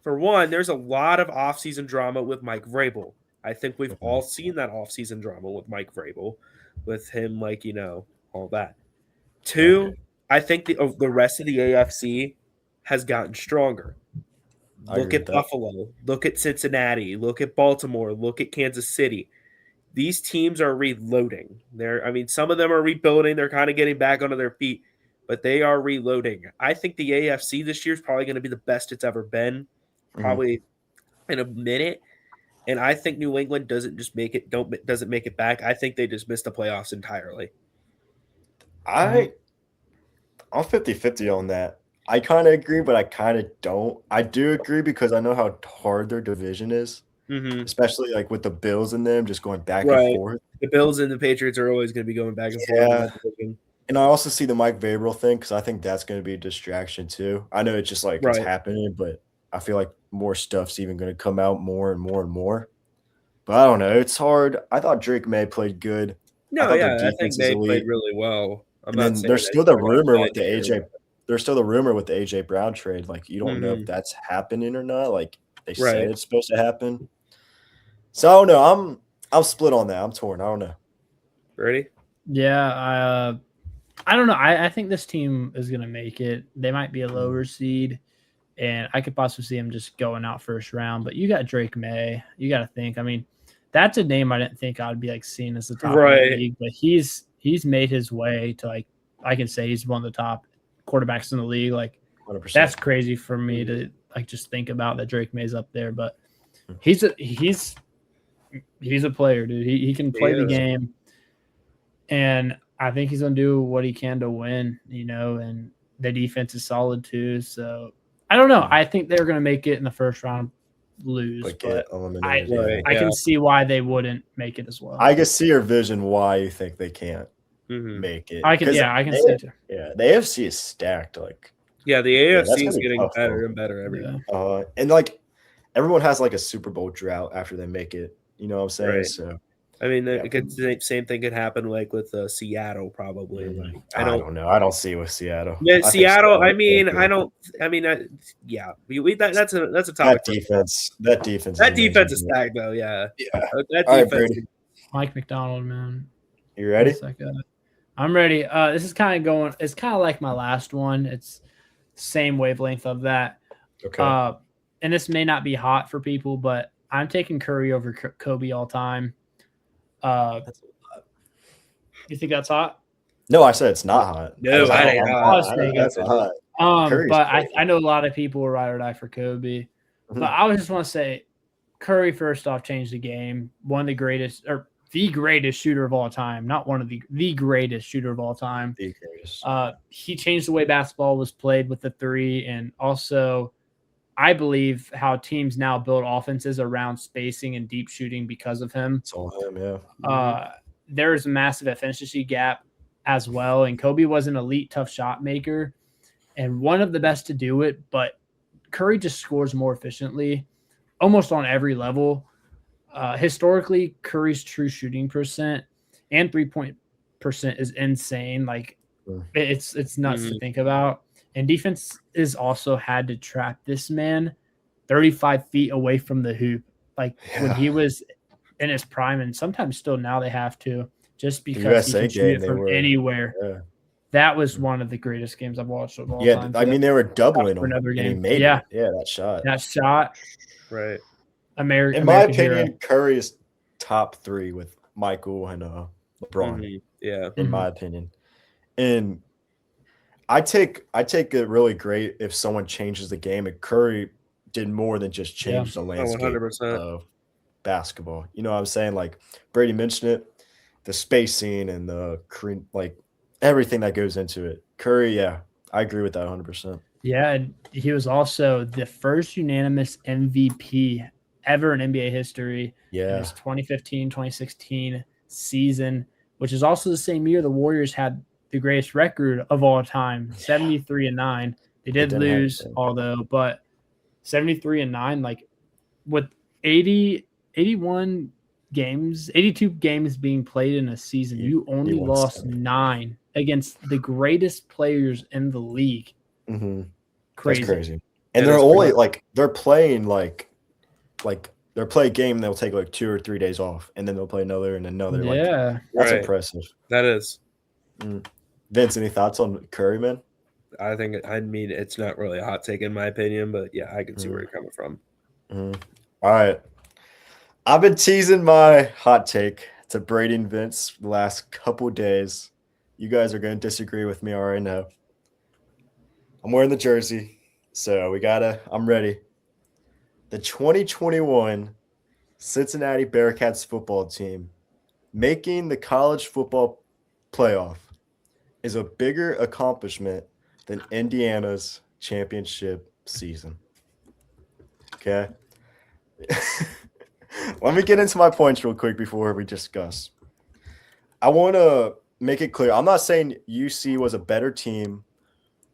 For one, there's a lot of offseason drama with Mike Vrabel. I think we've all seen that offseason drama with Mike Vrabel, with him, all that. Two, I think the rest of the AFC has gotten stronger. Look at Buffalo. Look at Cincinnati. Look at Baltimore. Look at Kansas City. These teams are reloading. Some of them are rebuilding. They're kind of getting back onto their feet, but they are reloading. I think the AFC this year is probably going to be the best it's ever been, probably in a minute. And I think New England doesn't make it back. I think they just missed the playoffs entirely. I'm 50-50 on that. I kind of agree, but I kind of don't. I do agree because I know how hard their division is, especially like with the Bills and them just going back and forth. The Bills and the Patriots are always going to be going back and forth. And I also see the Mike Vrabel thing because I think that's going to be a distraction too. I know it's just like it's happening, but I feel like more stuff's even going to come out more and more and more. But I don't know. It's hard. I thought Drake May played good. I think May played really well. There's still the rumor with the AJ. There's still the rumor with the AJ Brown trade. Like you don't know if that's happening or not. Like they said it's supposed to happen. So I don't know. I'm split on that. I'm torn. I don't know. Ready? Yeah. I don't know. I think this team is going to make it. They might be a lower seed, and I could possibly see them just going out first round. But you got Drake May. You got to think. That's a name I didn't think I'd be seen as the top of the league. But he's made his way to I can say he's one of the top quarterbacks in the league. 100%. That's crazy for me to just think about that Drake May's up there. But he's a player, dude. He can play the game, and I think he's going to do what he can to win, and the defense is solid too. So I don't know. I think they're going to make it in the first round, lose, but I can see why they wouldn't make it as well. I can see your vision why you think they can't make it. I can see it too. Yeah, the AFC is stacked. The AFC is getting better and better every year. And everyone has like a Super Bowl drought after they make it. You know what I'm saying? Right. So I mean, the same thing could happen like with Seattle, probably. Like I don't know. I don't see it with Seattle. Yeah, Seattle. I mean, I don't. I mean, yeah. That's a topic. That defense. That defense. That defense is stacked, though. Yeah. Yeah. That All right, defense. Brady. Mike McDonald, man. You ready? I'm ready. This is kind of going. It's kind of like my last one. It's same wavelength of that. Okay. And this may not be hot for people, but I'm taking Curry over Kobe all time. You think that's hot? No, I said it's not hot. No, I ain't hot. That's hot. But I know a lot of people will ride or die for Kobe. Mm-hmm. But I would just want to say Curry, first off, changed the game. One of the greatest, or the greatest shooter of all time. Not one of the greatest shooter of all time. The greatest. He changed the way basketball was played with the three. And also, I believe how teams now build offenses around spacing and deep shooting because of him. It's all him, yeah. There's a massive efficiency gap as well. And Kobe was an elite, tough shot maker and one of the best to do it. But Curry just scores more efficiently almost on every level. Historically, Curry's true shooting percent and 3-point percent is insane. Like it's nuts to think about. And defense is also had to trap this man 35 feet away from the hoop. Like when he was in his prime, and sometimes still now they have to, just because he can shoot it from anywhere. Yeah. That was one of the greatest games I've watched of all time. Yeah, I mean, they were doubling him, and he made it. Yeah, that shot. Right. In my opinion, Curry is top 3 with Michael and LeBron. Mm-hmm. Yeah. In my opinion. And I take it really great if someone changes the game, and Curry did more than just change the landscape 100%. of basketball. You know what I'm saying? Like Brady mentioned it, the spacing and the everything that goes into it. Curry, I agree with that 100%. Yeah, and he was also the first unanimous MVP ever in NBA history. Yeah. In his 2015-2016 season, which is also the same year the Warriors had the greatest record of all time, 73-9. They did lose, although, but 73-9, like with 81 games, 82 games being played in a season, you only lost 9 against the greatest players in the league. Mm-hmm. Crazy. That's crazy. And they're only they're playing they'll play a game, they'll take like 2 or 3 days off, and then they'll play another and another. Yeah. That's impressive. That is. Vince, any thoughts on Curry, man? I mean, it's not really a hot take in my opinion, but yeah, I can see where you're coming from. All right. I've been teasing my hot take to Brady and Vince the last couple days. You guys are going to disagree with me, I already know. I'm wearing the jersey, so I'm ready. The 2021 Cincinnati Bearcats football team making the college football playoff is a bigger accomplishment than Indiana's championship season. Okay? Let me get into my points real quick before we discuss. I want to make it clear. I'm not saying UC was a better team.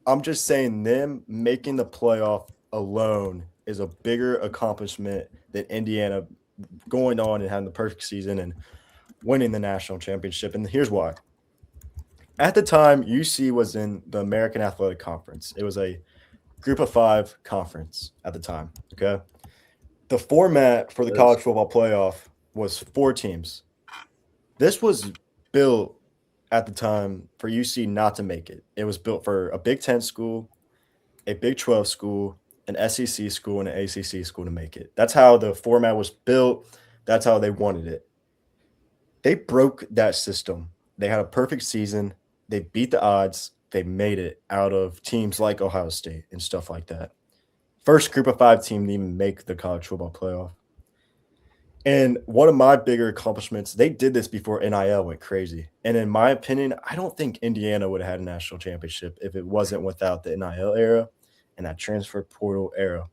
I'm just saying them making the playoff alone is a bigger accomplishment than Indiana going on and having the perfect season and winning the national championship. And here's why. At the time, UC was in the American Athletic Conference. It was a group of 5 conference at the time, okay? The format for the college football playoff was 4 teams. This was built at the time for UC not to make it. It was built for a Big 10 school, a Big 12 school, an SEC school, and an ACC school to make it. That's how the format was built. That's how they wanted it. They broke that system. They had a perfect season. They beat the odds. They made it out of teams like Ohio State and stuff like that. First group of 5 team to even make the college football playoff. And one of my bigger accomplishments, they did this before NIL went crazy. And in my opinion, I don't think Indiana would have had a national championship if it wasn't without the NIL era and that transfer portal era.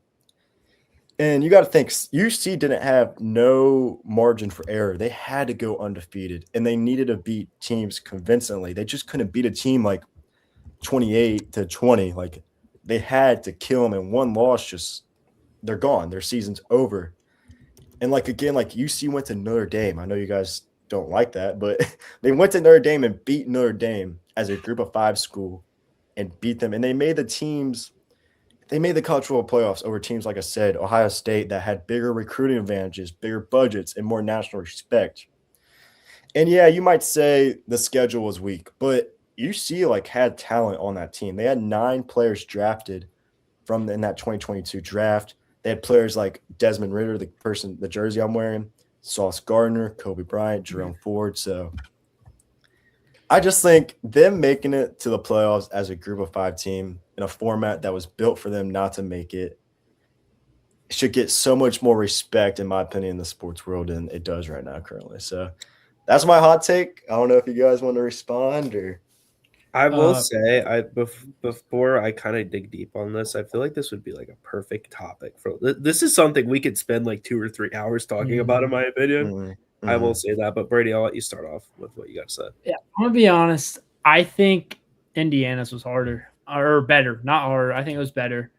And you got to think, UC didn't have no margin for error. They had to go undefeated, and they needed to beat teams convincingly. They just couldn't beat a team like 28-20. Like, they had to kill them, and one loss just they're gone. Their season's over. And like again, like UC went to Notre Dame. I know you guys don't like that, but they went to Notre Dame and beat Notre Dame as a group of 5 school and beat them. And they made the college football playoffs over teams, like I said, Ohio State, that had bigger recruiting advantages, bigger budgets, and more national respect. And yeah, you might say the schedule was weak, but UC like had talent on that team. They had 9 players drafted in that 2022 draft. They had players like Desmond Ridder, the jersey I'm wearing, Sauce Gardner, Kobe Bryant, Jerome Ford. So I just think them making it to the playoffs as a group of 5 team in a format that was built for them not to make it should get so much more respect, in my opinion, in the sports world than it does right now currently. So that's my hot take. I don't know if you guys want to respond or. I will say, before I kind of dig deep on this, I feel like this would be like a perfect topic for this. Is something we could spend like 2 or 3 hours talking about, in my opinion. Mm-hmm. I will say that, but Brady, I'll let you start off with what you got to say. Yeah, I'm gonna be honest. I think Indiana's was harder or better, not harder. I think it was better.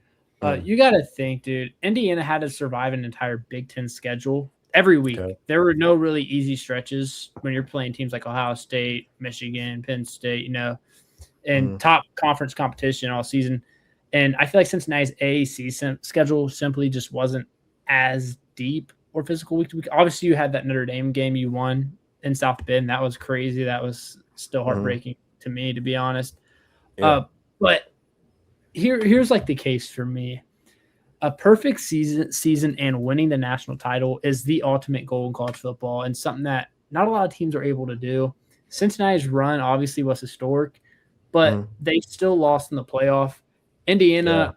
You got to think, dude. Indiana had to survive an entire Big Ten schedule every week. Okay. There were no really easy stretches when you're playing teams like Ohio State, Michigan, Penn State, and top conference competition all season. And I feel like Cincinnati's AAC schedule simply just wasn't as deep or physical week to week. Obviously, you had that Notre Dame game you won in South Bend. That was crazy. That was still heartbreaking to me, to be honest. Yeah. But here's like the case for me. A perfect season and winning the national title is the ultimate goal in college football, and something that not a lot of teams are able to do. Cincinnati's run obviously was historic, but they still lost in the playoff. Indiana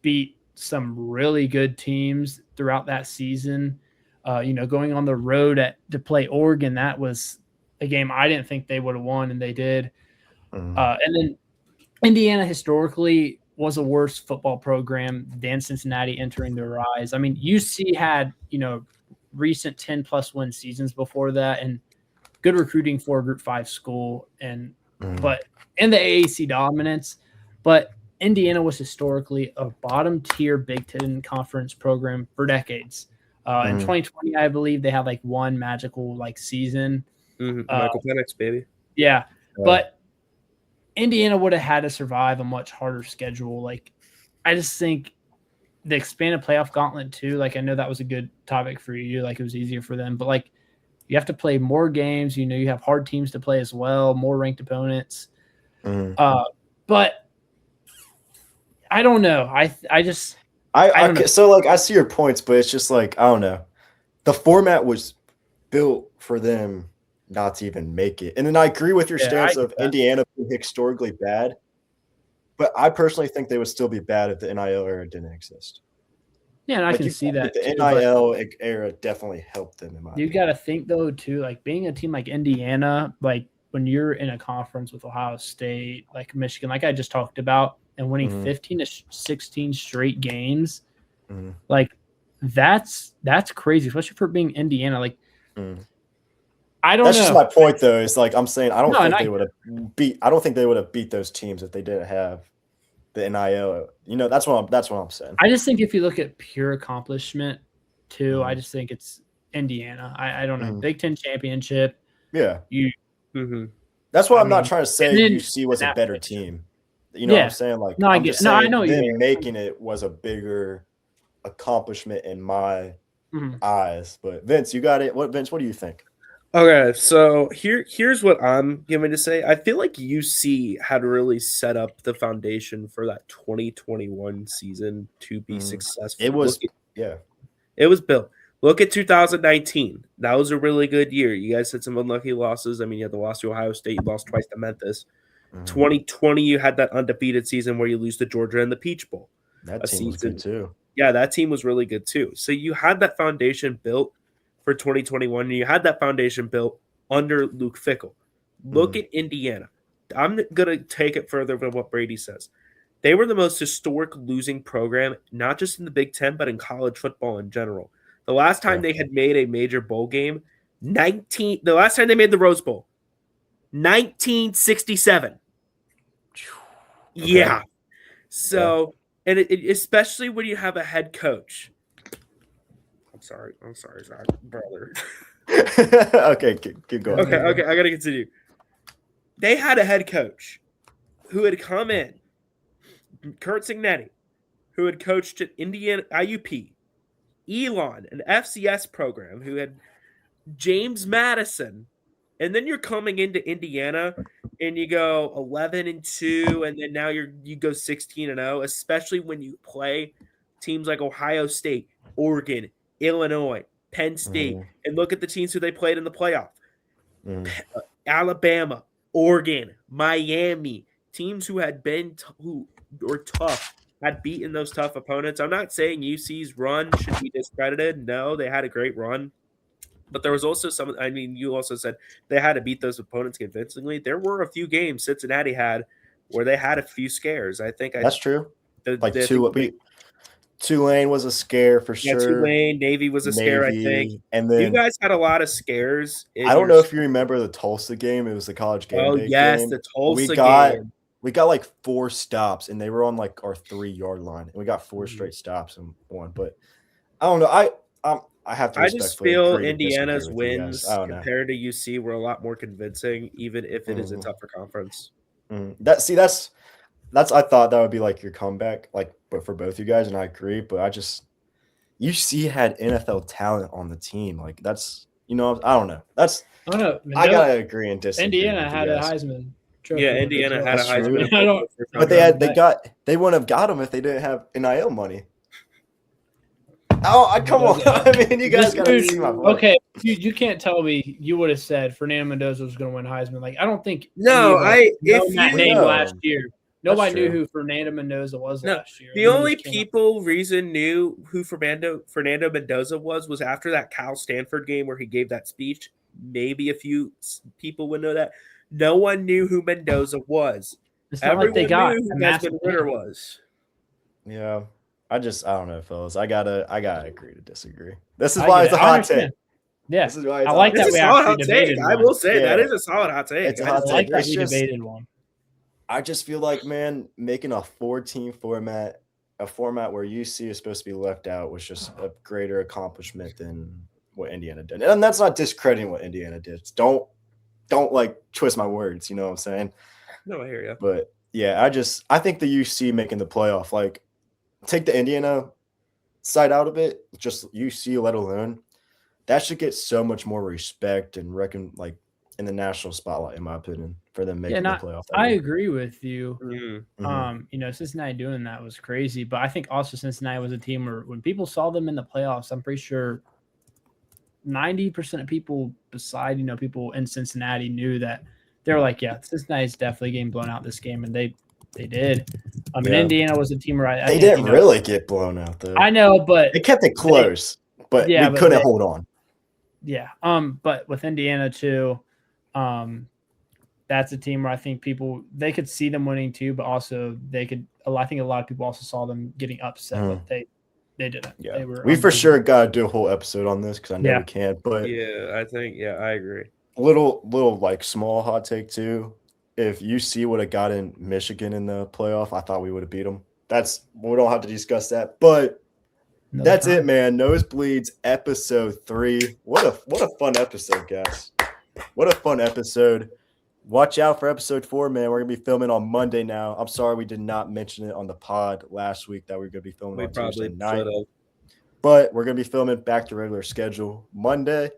beat some really good teams throughout that season. Going on the road to play Oregon, that was a game I didn't think they would have won, and they did. And then Indiana historically was a worse football program than Cincinnati entering their rise. I mean, UC had, recent 10-plus win seasons before that and good recruiting for a Group 5 school, but in the AAC dominance. But Indiana was historically a bottom-tier Big Ten conference program for decades. In 2020, I believe they had like one magical season. Michael Penix, baby. Yeah, but Indiana would have had to survive a much harder schedule. I just think the expanded playoff gauntlet too. I know that was a good topic for you. It was easier for them, but you have to play more games. You have hard teams to play as well, more ranked opponents. But I don't know. I don't know. So I see your points, but it's just I don't know. The format was built for them not to even make it. And then I agree with your stance of Indiana being historically bad, but I personally think they would still be bad if the NIL era didn't exist. Yeah, and I can see that. The NIL era definitely helped them. In my opinion. Got to think though too, being a team like Indiana, when you're in a conference with Ohio State, Michigan, I just talked about, and winning 15 to 16 straight games, that's crazy, especially for being Indiana. I don't know. That's just my point, though. Is I'm saying I don't think they would have beat those teams if they didn't have the NIL. That's what I'm saying. I just think if you look at pure accomplishment, too, I just think it's Indiana. I don't know. Big Ten championship. Yeah. That's why I'm not trying to say UC was a better team. You know what I'm saying? I know them making it was a bigger accomplishment in my eyes. But Vince, you got it. What do you think? Okay, so here's what I'm going to say. I feel like UC had really set up the foundation for that 2021 season to be successful. It was built. Look at 2019. That was a really good year. You guys had some unlucky losses. I mean, you had the loss to Ohio State. You lost twice to Memphis. 2020, you had that undefeated season where you lose to Georgia in the Peach Bowl. That team was good too. Yeah, that team was really good too. So you had that foundation built for 2021, and you had that foundation built under Luke Fickell. Look at Indiana. I'm going to take it further than what Brady says. They were the most historic losing program, not just in the Big Ten, but in college football in general. The last time they had made a major bowl game, the last time they made the Rose Bowl, 1967. Okay. Yeah. So And especially when you have a head coach. I'm sorry, Zach, brother. Okay, keep going. Okay, I got to continue. They had a head coach who had come in, Curt Cignetti, who had coached at Indiana IUP, Elon, an FCS program, who had James Madison, and then you're coming into Indiana and you go 11-2, and then now you go 16-0, especially when you play teams like Ohio State, Oregon, Illinois, Penn State, and look at the teams who they played in the playoff. Alabama, Oregon, Miami, teams who had been who were tough, had beaten those tough opponents. I'm not saying UC's run should be discredited. No, they had a great run. But there was also some, I mean, you also said they had to beat those opponents convincingly. There were a few games Cincinnati had where they had a few scares. I think that's true. Tulane was a scare for sure. Tulane, Navy was a scare, I think. And then you guys had a lot of scares. I don't know if you remember the Tulsa game. It was the college game. Oh, yes, game. The Tulsa game. We got like 4 stops, and they were on like our 3-yard line, and we got 4 straight stops and won. But I don't know. I have to. I just feel Indiana's wins compared to UC were a lot more convincing, even if it is a tougher conference. That's I thought that would be like your comeback, but for both you guys, and I agree. But UC had NFL talent on the team. Like that's I don't know. I gotta agree and disagree. Indiana had a Heisman trophy. Yeah, Indiana had a Heisman. But they wouldn't have got him if they didn't have NIL money. Oh, come on. I mean, you guys got to see my point. Okay, you can't tell me you would have said Fernando Mendoza was going to win Heisman. Like, I don't think that name last year. Nobody knew who Fernando Mendoza was last year. The only reason knew who Fernando Mendoza was after that Cal Stanford game where he gave that speech. Maybe a few people would know that. No one knew who Mendoza was. Everyone knew who Desmond Ritter was. Yeah. I don't know, fellas. I gotta agree to disagree. This is why it's a hot take. Yeah, this is why I like that we actually debated. I will say that is a solid hot take. It's a hot take. That we debated one. I just feel like, man, making a 4-team format, a format where UC is supposed to be left out, was just a greater accomplishment than what Indiana did. And that's not discrediting what Indiana did. Don't like twist my words. You know what I'm saying? No, I hear you. But yeah, I think the UC making the playoff, like. Take the Indiana side out of it, just UC let alone. That should get so much more respect and in the national spotlight, in my opinion, for them making the playoff. I agree with you. Cincinnati doing that was crazy, but I think also Cincinnati was a team where when people saw them in the playoffs, I'm pretty sure 90% of people beside people in Cincinnati knew that they were like, yeah, Cincinnati's definitely getting blown out this game, and they did. I mean, Indiana was a team where they didn't really get blown out, though. I know, but they kept it close, but we couldn't hold on. Yeah. But with Indiana too, that's a team where I think they could see them winning too, but also I think a lot of people also saw them getting upset, but they didn't. Yeah. We for sure got to do a whole episode on this because I know we can't. But I agree. Little like small hot take too. If UC would have gotten Michigan in the playoff, I thought we would have beat them. We don't have to discuss that, but that's it, man. Nosebleeds episode 3. What a fun episode, guys. What a fun episode. Watch out for episode 4, man. We're gonna be filming on Monday now. I'm sorry we did not mention it on the pod last week that we are gonna be filming on Tuesday night. But we're gonna be filming back to regular schedule Monday.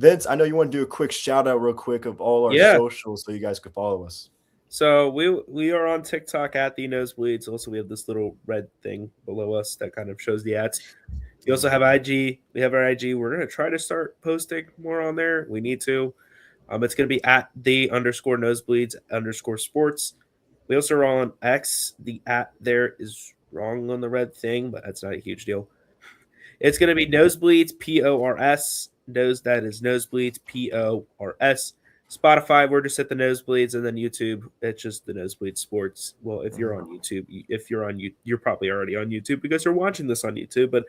Vince, I know you want to do a quick shout out real quick of all our socials so you guys could follow us. So we are on TikTok at the Nosebleeds. Also, we have this little red thing below us that kind of shows the ads. We also have IG. We have our IG. We're going to try to start posting more on there. We need to. It's going to be at _Nosebleeds_sports. We also are on X. The at there is wrong on the red thing, but that's not a huge deal. It's going to be Nosebleeds, PORS. That is Nosebleeds, PORS. Spotify, we're just at the Nosebleeds, and then YouTube, it's just the Nosebleeds Sports. Well, if you're on YouTube, you're probably already on YouTube because you're watching this on YouTube. But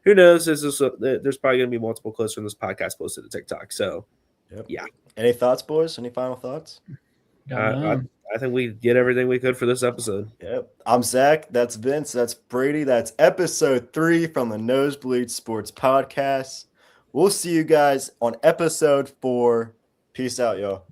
who knows? There's probably going to be multiple clips from this podcast posted to TikTok. So, yeah. Any thoughts, boys? Any final thoughts? I think we did everything we could for this episode. Yep. I'm Zach. That's Vince. That's Brady. That's episode 3 from the Nosebleeds Sports Podcast. We'll see you guys on episode 4. Peace out, y'all.